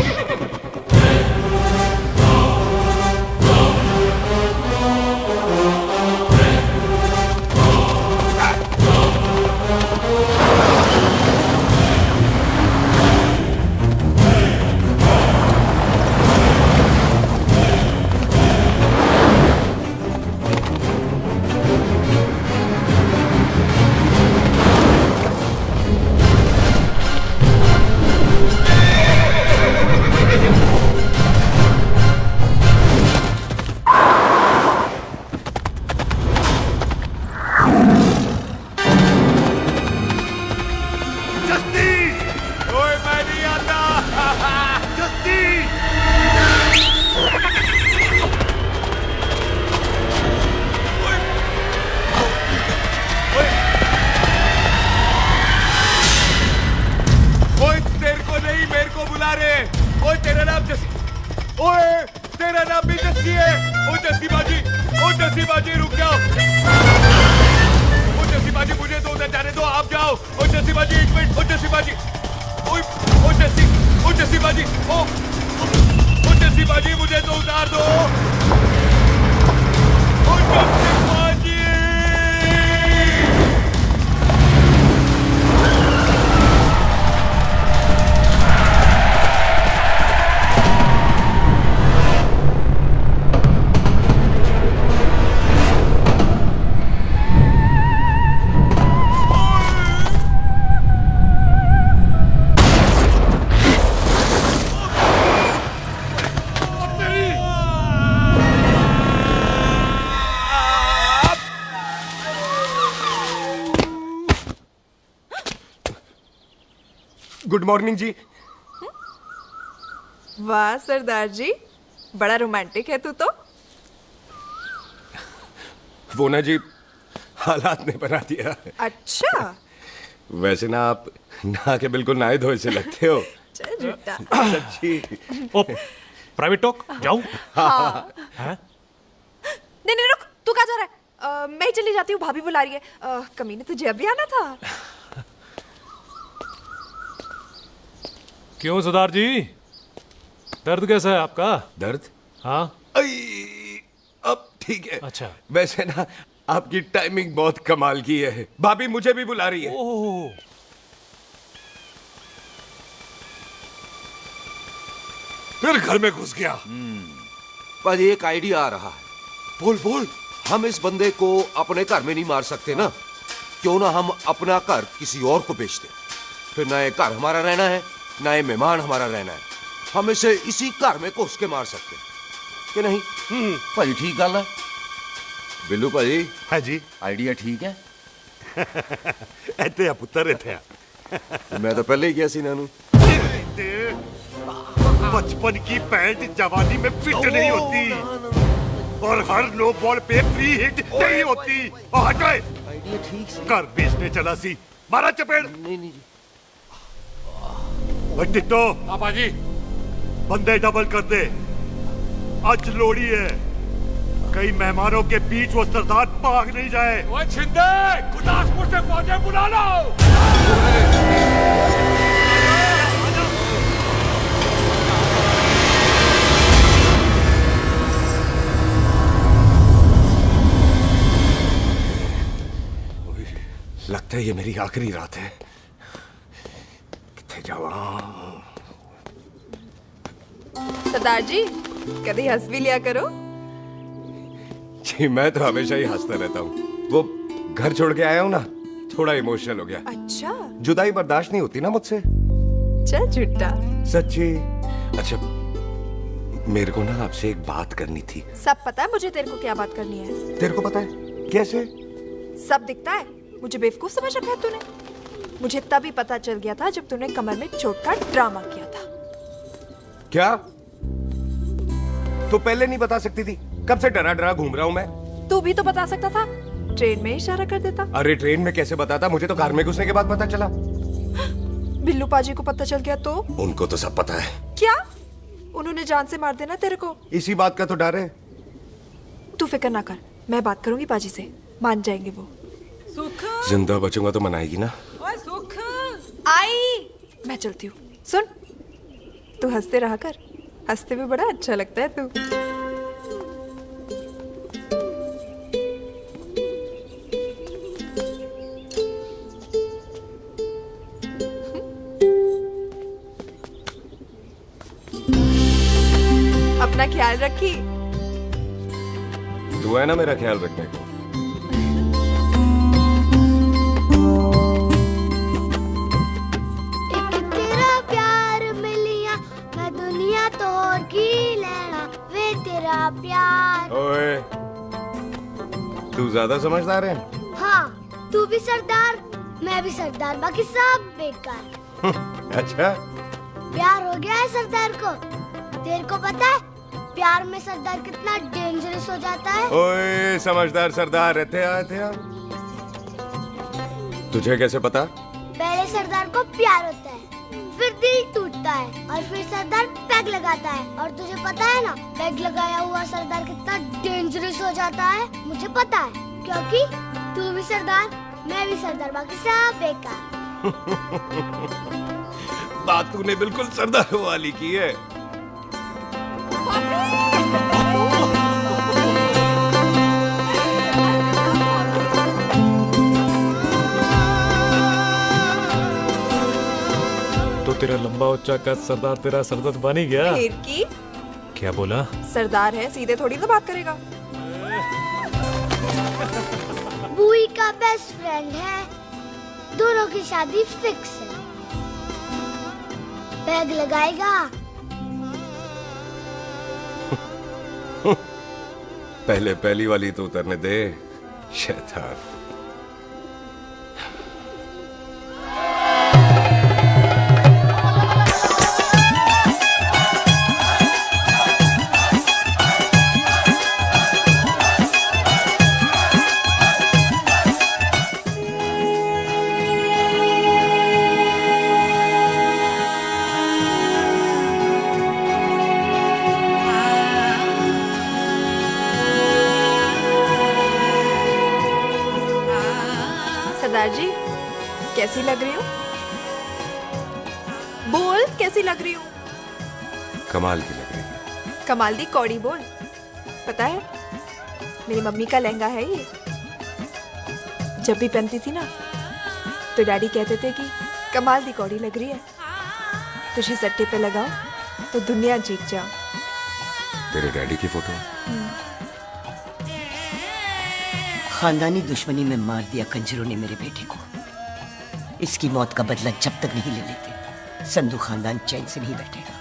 गुड मॉर्निंग जी। वाह सरदार जी, बड़ा रोमांटिक है तू तो। वो ना जी, हालात ने बना दिया। अच्छा। वैसे ना आप नहा के बिल्कुल नहाए धोए से लगते हो। चल झूठा। सच्ची। ओ, प्राइवेट टॉक जाऊं? हाँ। नहीं रुक, तू कहाँ जा रहा है? मैं ही चली जाती हूँ, भाभी बुला रही है। कमीने तुझे अभी आना था। क्यों सरदार जी, दर्द कैसा है आपका? दर्द? हाँ अब ठीक है। अच्छा। वैसे ना आपकी टाइमिंग बहुत कमाल की है, भाभी मुझे भी बुला रही है। ओह। फिर घर में घुस गया। पाजी एक आइडिया आ रहा है। बोल। हम इस बंदे को अपने घर में नहीं मार सकते ना, क्यों ना हम अपना घर किसी और को बेच दें, फिर ना ये घर हमारा रहना है ना ये मेहमान हमारा रहना है, हम इसे इसी घर में घुस के मार सकते हैं कि नहीं? भाजी ठीक गल है। बिल्लू भाजी। हाँ जी। आइडिया ठीक है। ऐते आ पुत्र ऐते आ। मैं तो पहले ही गया सी नानू। बचपन की पैंट जवानी में फिट नहीं होती और हर नो बॉल पे फ्री हिट नहीं होती। और हटाए आइडिया ठीक से घर बेचने चला सी, मारा चपेड़। नहीं टिट्टो। पापा जी। बंदे डबल कर दे, आज लोड़ी है। कई मेहमानों के बीच वो सरदार भाग नहीं जाए। ओए छिंदे, गुरदासपुर से फौजें बुला लो। लगता है ये मेरी आखिरी रात है। किथे जावा? सरदार जी, कभी हंस भी लिया करो। जी मैं तो हमेशा ही हंसता रहता हूँ। वो घर छोड़ के आया हूँ ना, थोड़ा इमोशनल हो गया। अच्छा, जुदाई बर्दाश्त नहीं होती ना मुझसे। चल झूठा। सच्ची। अच्छा, मेरे को ना आपसे एक बात करनी थी। सब पता है मुझे तेरे को क्या बात करनी है। तेरे को पता है? कैसे? सब दिखता है। मुझे बेवकूफ समझ रखा है तूने। मुझे तभी पता चल गया था जब तूने कमर में चोट का ड्रामा किया था। क्या? तो पहले नहीं बता सकती थी? कब से डरा डरा घूम रहा हूँ मैं। तू भी तो बता सकता था, ट्रेन में इशारा कर देता। अरे ट्रेन में कैसे बताता? मुझे तो कार में घुसने के बाद पता चला। बिल्लू पाजी को पता चल गया तो? उनको तो सब पता है। क्या? उन्होंने जान से मार देना तेरे को। इसी बात का तो डर है। तू फिक्र ना कर, मैं बात करूंगी पाजी से, मान जाएंगे वो। सुख, जिंदा बचूंगा तो मनाएगी ना? ओए सुख, आई मैं चलती हूँ। सुन, तू हंसते रहा कर, हंसते में बड़ा अच्छा लगता है तू। अपना ख्याल रखी। तू है ना मेरा ख्याल रखने को। तेरा प्यार मिलिया मैं दुनिया तोड़ की लेना वे तेरा प्यार। ओए, तू ज्यादा समझदार है। हाँ, तू भी सरदार, मैं भी सरदार, बाकी सब बेकार। अच्छा, प्यार हो गया है सरदार को। तेरे को पता है प्यार में सरदार कितना डेंजरस हो जाता है? ओए समझदार सरदार रहते आते हैं। तुझे कैसे पता? पहले सरदार को प्यार होता है, फिर दिल टूटता है और फिर सरदार पैग लगाता है। और तुझे पता है ना, पैग लगाया हुआ सरदार कितना डेंजरस हो जाता है? मुझे पता है, क्योंकि तू भी सरदार, मैं भी सरदार, बाकी सब बेकार। बात तूने बिल्कुल सरदार वाली की है। तो तेरा लंबा उच्चा का सरदार तेरा सरदर्द बन ही गया। फिर की? क्या बोला? सरदार है, सीधे थोड़ी ना बात करेगा। बुई का बेस्ट फ्रेंड है, दोनों की शादी फिक्स है। पैग लगाएगा। पहले पहली वाली तो उतरने दे, शैतान। सरदार जी, कैसी लग रही हूँ? बोल, कैसी लग रही हूँ? कमाल की लग रही है। कमाल दी कौड़ी बोल। पता है, मेरी मम्मी का लहंगा है ये। जब भी पहनती थी ना, तो डैडी कहते थे कि कमाल दी कौड़ी लग रही है, तुझे सट्टे पे लगाओ तो दुनिया जीत जाओ। तेरे डैडी की फोटो? खानदानी दुश्मनी में मार दिया कंजरों ने मेरे बेटे को। इसकी मौत का बदला जब तक नहीं ले लेते, संधू खानदान चैन से नहीं बैठेगा।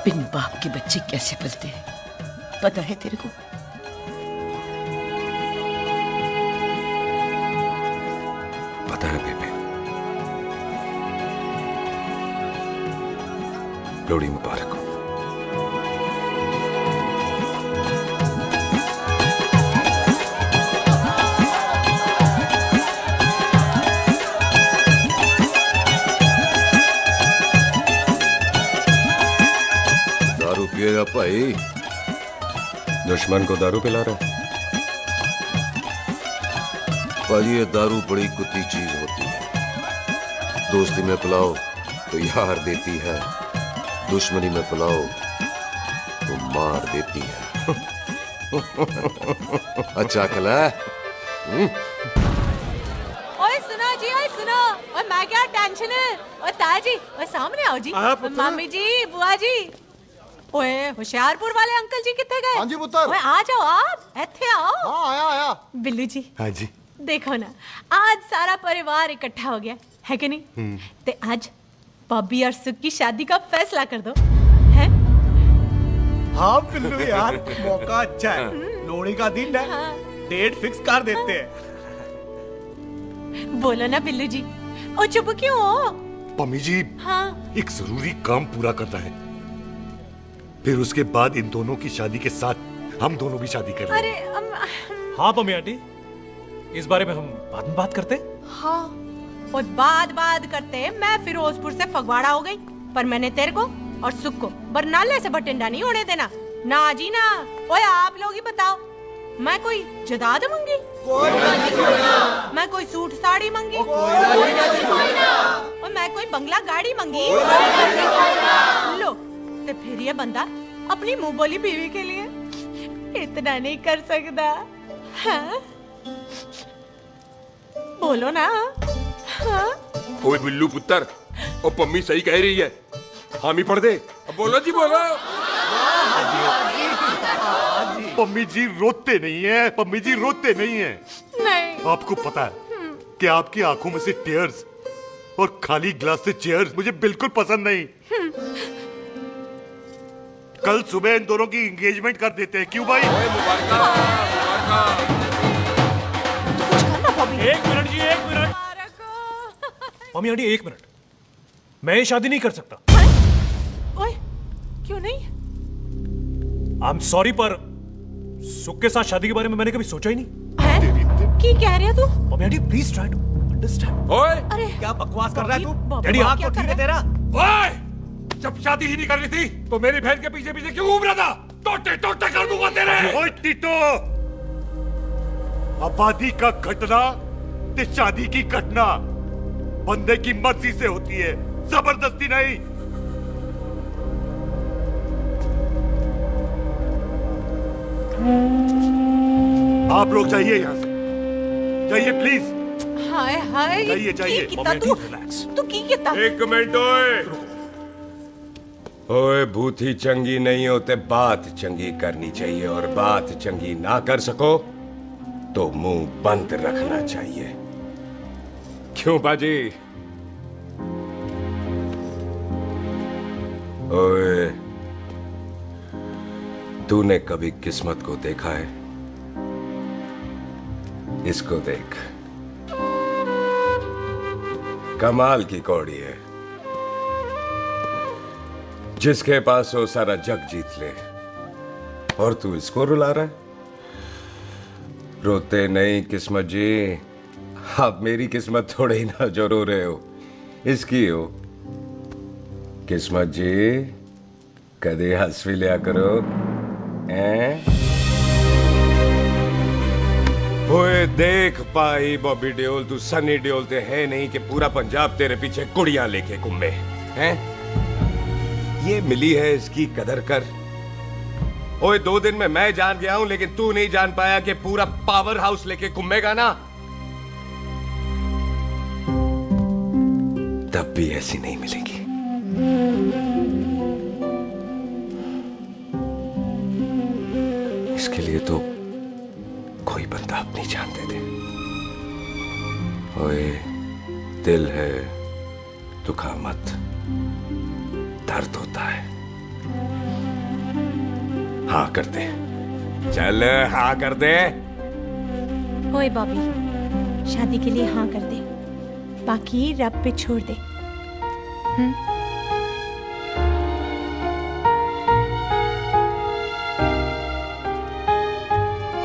बिन बाप के बच्चे कैसे पलते हैं, पता है तेरे को? पता है बेबे। लोहड़ी मुबारक हो। पिएगा भाई? दुश्मन को दारू पिला रहा है? भाई ये दारू बड़ी कुत्ती चीज होती है। दोस्ती में पिलाओ तो यार देती है, दुश्मनी में पिलाओ तो मार देती है। अच्छा खिला। ओए सुनो जी, ओए सुनो, ओए मैं क्या टेंशन है? ओए ताजी, ओए सामने आओ जी। मम्मी जी, बुआ जी। ओए होशियारपुर वाले अंकल जी कितने गए? हाँ जी पुत्र। ओए आ जाओ आप, इत्थे आओ। हाँ आया आया। बिल्लू जी। हाँ जी। देखो ना, आज सारा परिवार इकट्ठा हो गया है कि नहीं? ते आज बॉबी और सुख की शादी का फैसला कर दो, है? हाँ बिल्लू यार, मौका अच्छा है। लोहड़ी का दिन है, डेट फिक्स कर देते हैं। बोलो ना बिल्लू जी, ओ चुप क्यों हो? पम्मी जी, हाँ। एक जरूरी काम पूरा करना है, फिर उसके बाद इन दोनों की शादी के साथ हम दोनों भी शादी करेंगे। अरे हाँ पम्मी आंटी, इस बारे में हम बाद में बात करते। हाँ, और बाद करते मैं फिरोजपुर से फगवाड़ा हो गई, पर मैंने तेरे को और सुख को बरनाले से बठिंडा नहीं होने देना। ना जी ना। ओए आप लोग ही बताओ, मैं कोई जदाद मंगी? मैं कोई सूट साड़ी मंगी? और मैं कोई बंगला गाड़ी मंगी? लो, तो फिर ये बंदा अपनी मुंह बोली बीवी के लिए इतना नहीं कर सकता, हाँ? बोलो ना। हाँ? ओए बिल्लू पुत्र, ओ पम्मी सही कह रही है, हामी पढ़ दे। अब बोलो जी, बोलो। पम्मी जी रोते नहीं है, पम्मी जी रोते नहीं है। नहीं। आपको पता है कि आपकी आंखों में से टीयर्स और खाली ग्लास से चेयर्स मुझे बिल्कुल पसंद नहीं। कल सुबह इन दोनों की एंगेजमेंट कर देते हैं, क्यों भाई? एक मिनट जी, एक मिनट। मम्मी आंटी एक मिनट, मैं ये शादी नहीं कर सकता। ओए, क्यों नहीं? आई एम सॉरी, पर सुख के साथ शादी के बारे में मैंने कभी सोचा ही नहीं। की कह रहे हो तू? Mummy aunty please try to understand. ओए, अरे क्या बकवास कर रहा है तू? डैडी आप तो ठीक है तेरा। ओए, जब शादी ही नहीं करनी थी तो मेरी बहन के पीछे पीछे क्यों घूम रहा था? टोटे टोटे कर दूंगा तेरे। ओए टीटो, आबादी का घटना ते शादी की घटना बंदे की मर्जी से होती है, जबरदस्ती नहीं। आप लोग जाइए यहाँ से, जाइए प्लीज। हाय हाय, जाइए जाइए। तू की कितना? एक मिनट। ओए ओए भूथी चंगी नहीं होते, बात चंगी करनी चाहिए, और बात चंगी ना कर सको तो मुंह बंद रखना चाहिए। क्यों बाजी? ओए, तूने कभी किस्मत को देखा है? इसको देख, कमाल की कौड़ी है। जिसके पास हो सारा जग जीत ले, और तू इसको रुला रहा है? रोते नहीं किस्मत जी, आप मेरी किस्मत थोड़े ही ना जो रो रहे हो, इसकी हो। किस्मत जी, कदे हंस भी लिया करो, हैं? ओए देख पाई बॉबी देओल, तू सनी देओल ते है नहीं कि पूरा पंजाब तेरे पीछे कुड़ियां लेके घूमे, हैं? ये मिली है, इसकी कदर कर। ओए 2 दिन में मैं जान गया हूं, लेकिन तू नहीं जान पाया कि पूरा पावर हाउस लेके घूमेगा ना, तब भी ऐसी नहीं मिलेगी। इसके लिए तो कोई बंदा अपनी जान दे दे। ओए, दिल है, दुखा मत, दर्द होता है। हाँ कर दे, चल हाँ कर दे। ओए बॉबी, शादी के लिए हाँ कर दे, बाकी रब पे छोड़ दे।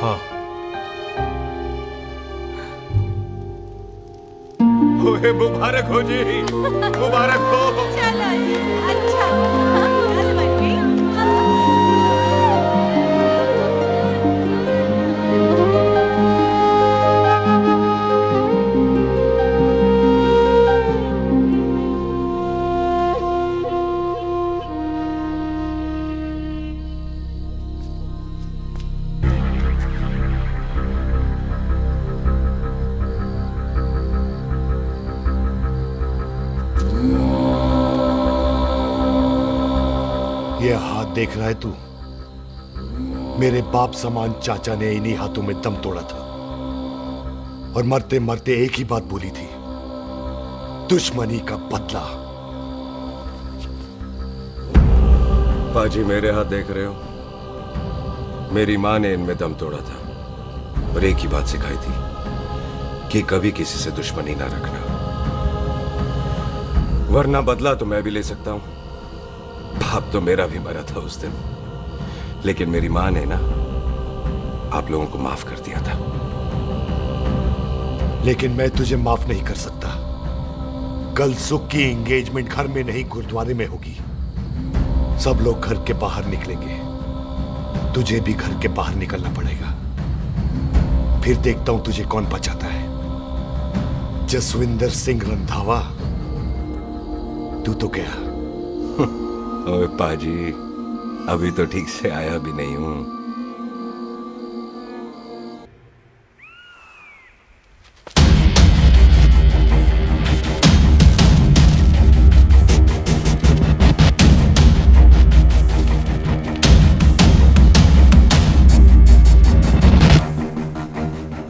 हाँ। ओए मुबारक हो जी, मुबारक हो। चलो जी, अच्छा, चल बन गई। ये हाथ देख रहा है तू? मेरे बाप समान चाचा ने इन्हीं हाथों में दम तोड़ा था और मरते मरते एक ही बात बोली थी, दुश्मनी का बदला। पाजी मेरे हाथ देख रहे हो? मेरी माँ ने इनमें दम तोड़ा था और एक ही बात सिखाई थी कि कभी किसी से दुश्मनी ना रखना, वरना बदला तो मैं भी ले सकता हूं। बाप तो मेरा भी मरा था उस दिन, लेकिन मेरी माँ ने ना आप लोगों को माफ कर दिया था। लेकिन मैं तुझे माफ नहीं कर सकता। कल सुख की एंगेजमेंट घर में नहीं गुरुद्वारे में होगी। सब लोग घर के बाहर निकलेंगे, तुझे भी घर के बाहर निकलना पड़ेगा। फिर देखता हूं तुझे कौन बचाता है, जसविंदर सिंह रंधावा तू तो क्या? ओए पाजी, अभी तो ठीक से आया भी नहीं हूं।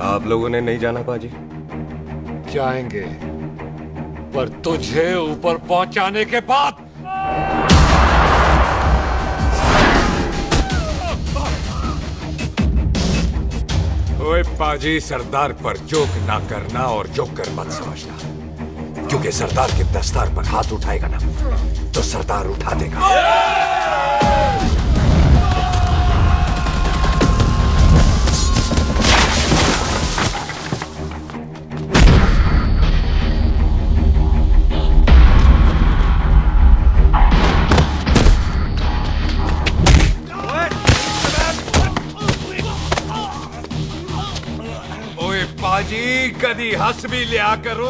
आप लोगों ने नहीं जाना पाजी? जाएंगे, पर तुझे ऊपर पहुंचाने के बाद। ओए पाजी, सरदार पर जोक ना करना और जोकर मत समझना, क्योंकि सरदार के दस्तार पर हाथ उठाएगा ना तो सरदार उठा देगा। पाजी, कदी हंस भी लिया करो।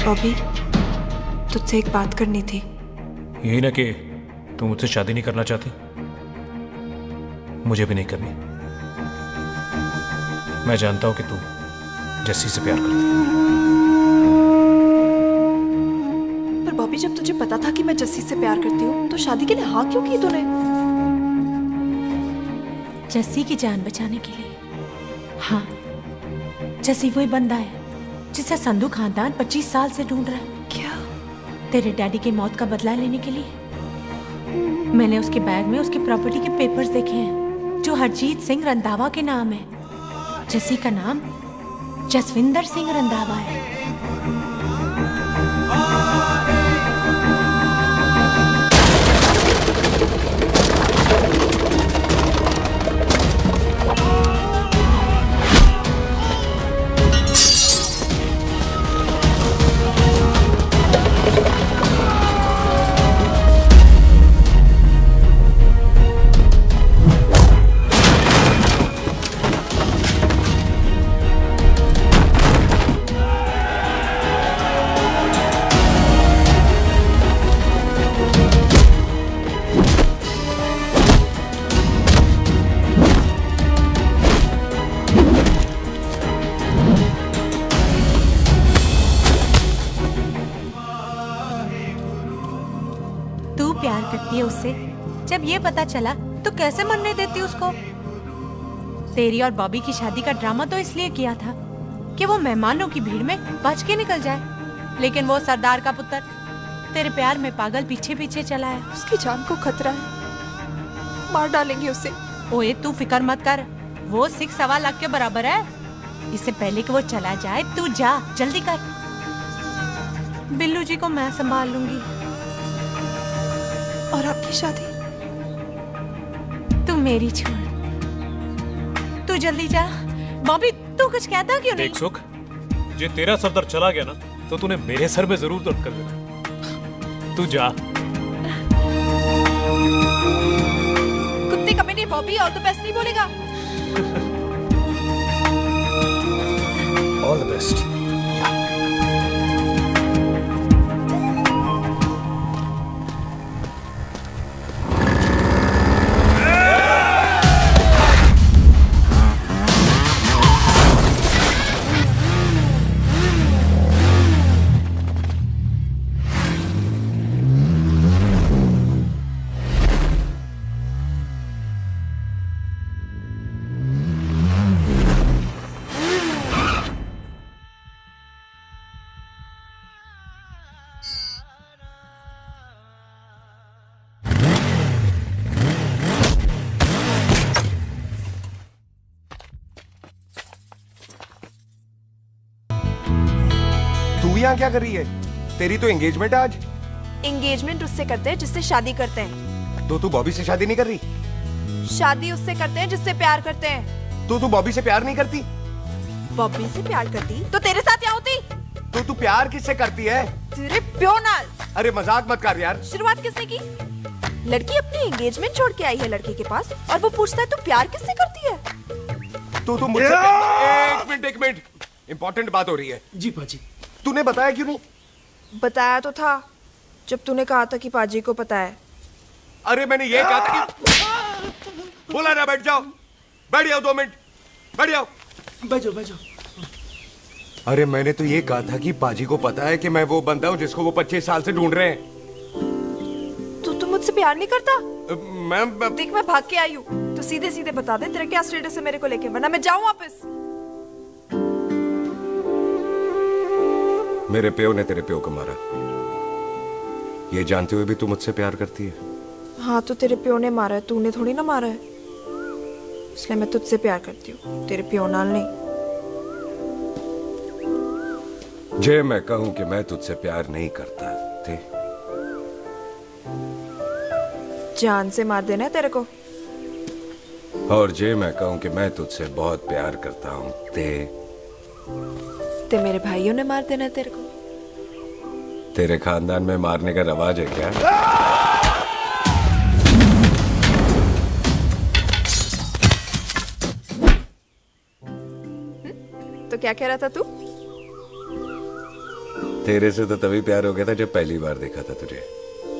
बॉबी, तुझसे एक बात करनी थी। यही ना कि तुम मुझसे शादी नहीं करना चाहती? मुझे भी नहीं करनी। मैं जानता हूं कि तू जस्सी से प्यार करती है। पर बॉबी, जब तुझे पता था कि मैं जस्सी से प्यार करती हूँ तो शादी के लिए हाँ क्यों की तूने? जस्सी की जान बचाने के लिए। हाँ, जस्सी वही बंदा है जिसे संधू खानदान 25 साल से ढूंढ रहा है। क्या? तेरे डैडी की मौत का बदला लेने के लिए। मैंने उसके बैग में उसकी प्रॉपर्टी के पेपर्स देखे हैं जो हरजीत सिंह रंधावा के नाम है। जस्सी का नाम जसविंदर सिंह रंधावा है। उससे जब ये पता चला तो कैसे मरने देती उसको? तेरी और बॉबी की शादी का ड्रामा तो इसलिए किया था कि वो मेहमानों की भीड़ में बच के निकल जाए, लेकिन वो सरदार का पुत्र तेरे प्यार में पागल पीछे पीछे चला है। उसकी जान को खतरा है, मार डालेंगे उसे। ओए तू फिक्र मत कर, वो 1.25 लाख के बराबर है। इससे पहले कि वो चला जाए तू जा, जल्दी कर। बिल्लू जी को मैं संभाल लूंगी। और आपकी शादी? तू मेरी छोड़, तू जल्दी जा। बॉबी तू कुछ कहता क्यों नहीं? देख सुख, जे तेरा सरदार चला गया ना तो तूने मेरे सर में जरूर दर्द कर देना। तू जा। कुत्ते कमीने, बॉबी ऑल द बेस्ट नहीं बोलेगा? All the best. यहाँ क्या कर रही है? तेरी तो एंगेजमेंट है आज। एंगेजमेंट उससे करते हैं जिससे शादी करते हैं। तो तू बॉबी से शादी नहीं कर रही? शादी उससे करते हैं जिससे प्यार करते हैं। तो तू बॉबी से प्यार नहीं करती? बॉबी से प्यार करती तो तेरे साथ क्या होती? तो तू प्यार किससे करती है? तेरे प्यो नाल। अरे मजाक मत कर यार। शुरुआत किसने की? लड़की अपनी एंगेजमेंट छोड़ के आई है लड़के के पास और वो पूछता है तू प्यार किससे करती है? तो मुझसे एक मिनट इंपॉर्टेंट बात हो रही है। जी पाजी। तूने बताया क्यों नहीं? बताया तो था जब तूने कहा था कि पाजी को पता है। अरे मैंने ये कहा था कि बोला ना बैठ जाओ। बैठ जाओ 2 मिनट। बैठ जाओ। बैठ जाओ। अरे मैंने तो ये कहा था कि पाजी को पता है कि मैं वो बंदा हूँ जिसको वो 25 साल से ढूंढ रहे हैं। तो तू मुझसे प्यार नहीं करता? मैं देख मैं भाग के आई हूँ तो सीधे सीधे बता दे तेरा क्या स्टेटस है मेरे को लेके, वरना मैं जाऊँ वापस। मेरे प्यो ने तेरे प्यो को मारा, ये जानते हुए भी तू मुझसे प्यार करती है? हाँ तो तेरे प्यो ने मारा है, तूने थोड़ी ना मारा है, इसलिए मैं तुझसे प्यार करती हूँ, तेरे प्यो नाल नहीं। जे मैं कहूं कि मैं तुझसे प्यार नहीं करता थे, जान से मार देना है तेरे को। और जे मैं कहूं कि मैं तुझसे बहुत प्यार करता हूं ते मेरे भाइयों ने मार देना है तेरे को। तेरे खानदान में मारने का रवाज है क्या? तो क्या कह रहा था तू? तेरे से तो तभी प्यार हो गया था जब पहली बार देखा था तुझे,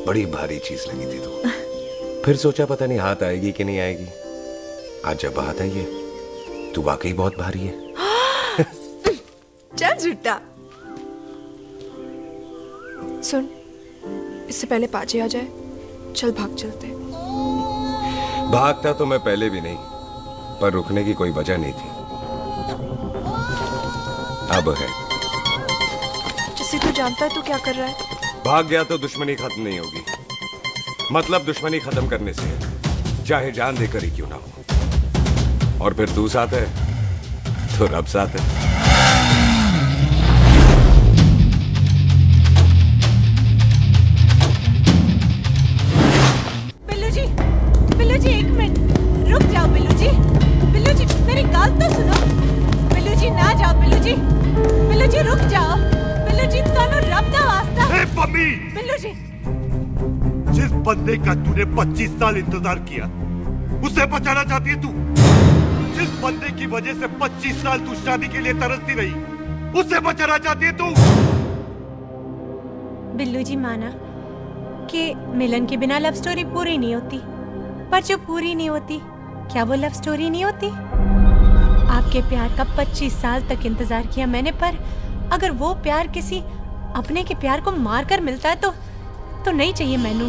बड़ी भारी चीज लगी थी तू। फिर सोचा पता नहीं हाथ आएगी कि नहीं आएगी, आज जब हाथ आई है तू वाकई बहुत भारी है। चल झूठा। सुन, इससे पहले पाजी आ जाए, चल भाग चलते। भागता तो मैं पहले भी नहीं, पर रुकने की कोई वजह नहीं थी, अब है। जैसे तू जानता है तू क्या कर रहा है। भाग गया तो दुश्मनी खत्म नहीं होगी, मतलब दुश्मनी खत्म करने से चाहे जान देकर ही क्यों ना हो। और फिर तू साथ है तो रब साथ है। बिल्लू जी एक मिनट रुक जाओ। बिल्लू जी मेरी बात तो सुनो। बिल्लू जी ना जाओ। बिल्लू जी रुक जाओ। बिल्लू जी दोनों रब दा वास्ता। मम्मी, बिल्लू जी, जिस बंदे का तूने 25 साल इंतजार किया उसे बचाना चाहती है तू? जिस बंदे की वजह से 25 साल तू शादी के लिए तरसती रही उसे बचाना चाहती है तू? बिल्लू जी माना कि मिलन के बिना लव स्टोरी पूरी नहीं होती, पर जो पूरी नहीं होती क्या वो लव स्टोरी नहीं होती? आपके प्यार का 25 साल तक इंतजार किया मैंने, पर अगर वो प्यार किसी अपने के प्यार को मार कर मिलता है तो नहीं चाहिए मैनू।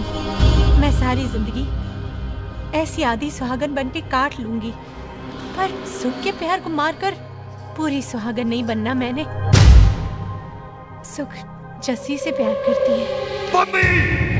मैं सारी जिंदगी ऐसी आधी सुहागन बन के काट लूंगी, पर सुख के प्यार को मारकर पूरी सुहागन नहीं बनना मैंने। सुख जस्सी से प्यार करती है। मम्मी!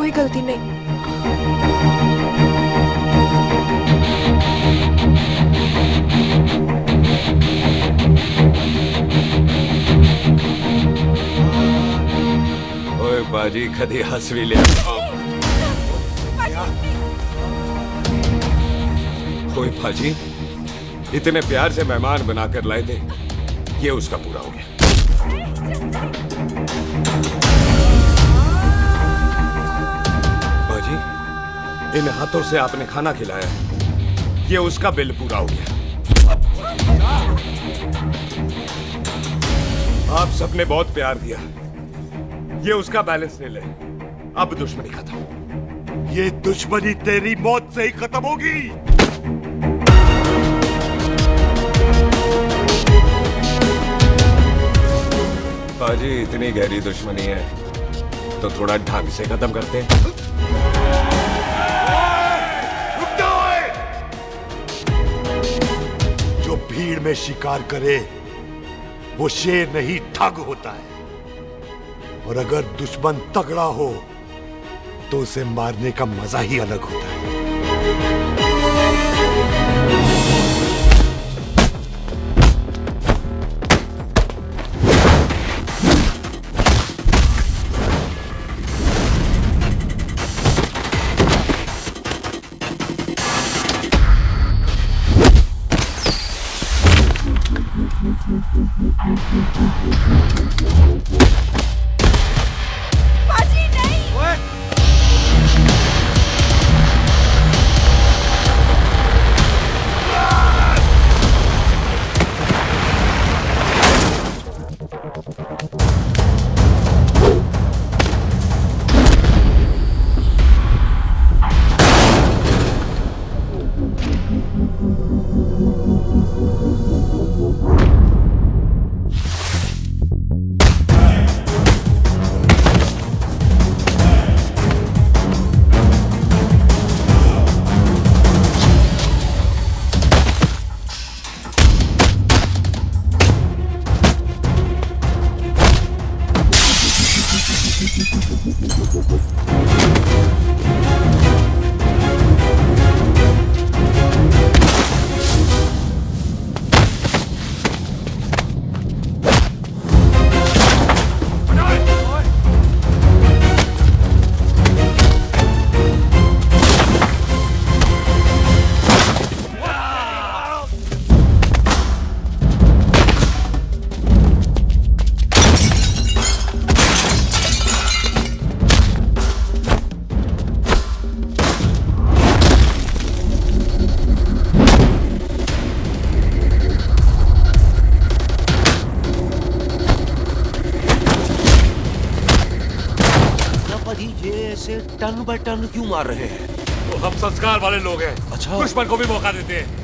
कोई गलती नहीं। ओए बाजी कदी हंस भी लिया। ओए बाजी इतने प्यार से मेहमान बनाकर लाए थे, ये उसका पूरा हो गया। बाजी इन हाथों से आपने खाना खिलाया है, ये उसका बिल पूरा हो गया। आप सबने बहुत प्यार दिया, ये उसका बैलेंस ले ले। अब दुश्मनी खत्म। ये दुश्मनी तेरी मौत से ही खत्म होगी। बाजी इतनी गहरी दुश्मनी है तो थोड़ा ढंग से खत्म करते हैं। जो भीड़ में शिकार करे वो शेर नहीं ठग होता है, और अगर दुश्मन तगड़ा हो तो उसे मारने का मजा ही अलग होता है। बाजी नहीं। ऐसे टन बाय टन क्यों मार रहे हैं? तो हम संस्कार वाले लोग हैं। अच्छा। दुश्मन को भी मौका देते हैं।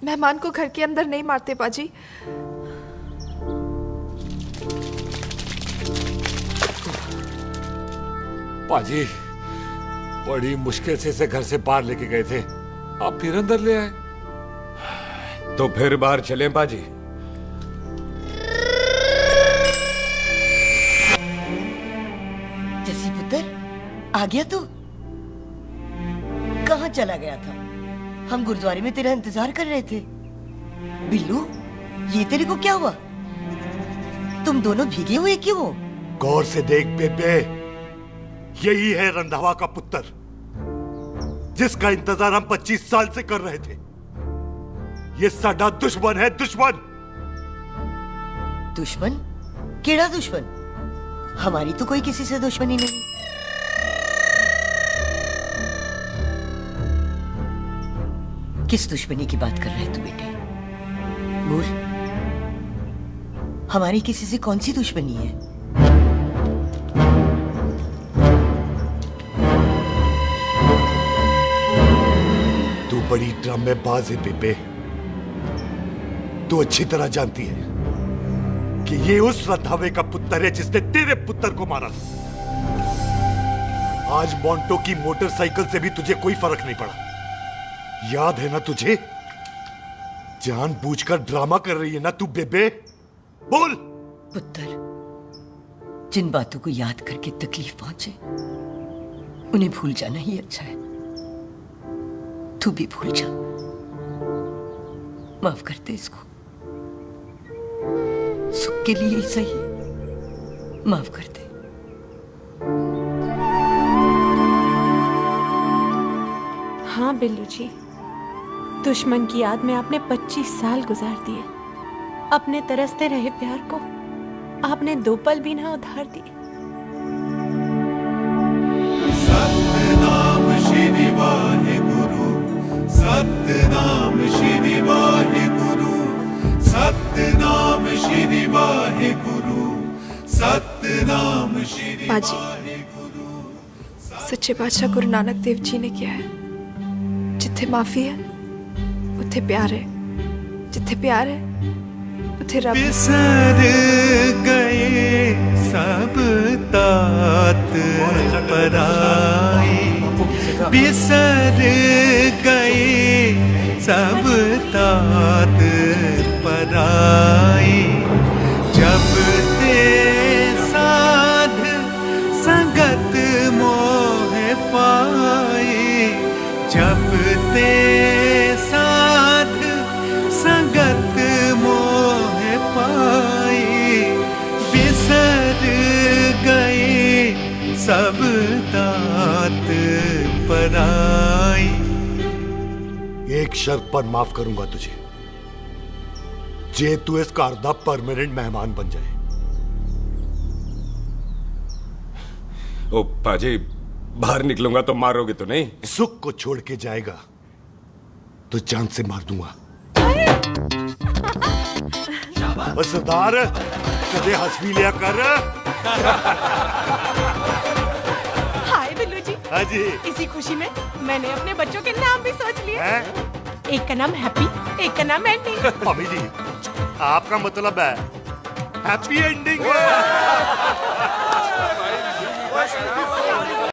मेहमान को घर के अंदर नहीं मारते पाजी। पाजी बड़ी मुश्किल से इसे घर से बाहर लेके गए थे, आप फिर अंदर ले आए। तो फिर बाहर चलें पाजी। जसी पुत्र, आ गया तू? कहाँ चला गया था? हम गुरुद्वारे में तेरा इंतजार कर रहे थे। बिल्लू, ये तेरे को क्या हुआ? तुम दोनों भीगे हुए क्यों हो? गौर से देख बेबे, यही है रंधावा का पुत्र, जिसका इंतजार हम 25 साल से कर रहे थे। ये साडा दुश्मन है, दुश्मन। दुश्मन? केड़ा दुश्मन? हमारी तो कोई किसी से दुश्मनी नहीं। किस दुश्मनी की बात कर रहे तू बेटे? बोल, हमारी किसी से कौन सी दुश्मनी है? तू बड़ी ड्रामेबाज है बेबे। तू अच्छी तरह जानती है कि ये उस रंधावे का पुत्र है जिसने तेरे पुत्र को मारा था। आज मोंटो की मोटरसाइकिल से भी तुझे कोई फर्क नहीं पड़ा। याद है ना तुझे? जानबूझकर ड्रामा कर रही है ना तू बेबे? बोल। पुत्र, जिन बातों को याद करके तकलीफ पहुंचे उन्हें भूल जाना ही अच्छा है। तू भी भूल जा। माफ कर दे इसको, सुख के लिए ही सही। माफ कर दे। हाँ बिल्लू जी, दुश्मन की याद में आपने 25 साल गुजार दिए। अपने तरसते रहे प्यार को आपने 2 पल भी ना उधार दिए। सतनाम श्री वाहेगुरु, सतनाम श्री वाहेगुरु, सतनाम श्री वाहेगुरु, सतनाम श्री पाजी, सच्चे बादशाह गुरु नानक देव जी ने किया है, जिथे माफी है उथे प्यार है, जिथे प्यार है उथे रब। बिसर गए सब तात पराए, बिसर गए सब तात पराए। जब ते साध संगत मोह पाए, जब ते साध संगत मोह पाए, बिसर गए सब तात पराए। एक शर्त पर माफ करूंगा तुझे, जे तू इस घर दा परमानेंट मेहमान बन जाए। ओ पाजी, बाहर निकलूंगा तो मारोगे तो नहीं? सुख को छोड़ के जाएगा तो जान से मार दूंगा। सरदार, कदे हंस भी लिया कर। हाय बिल्लू जी। हाँ जी। इसी खुशी में मैंने अपने बच्चों के नाम भी सोच लिए। एक का नाम हैप्पी, एक का नाम एंडिंग। मम्मी जी, आपका मतलब है हैप्पी एंडिंग।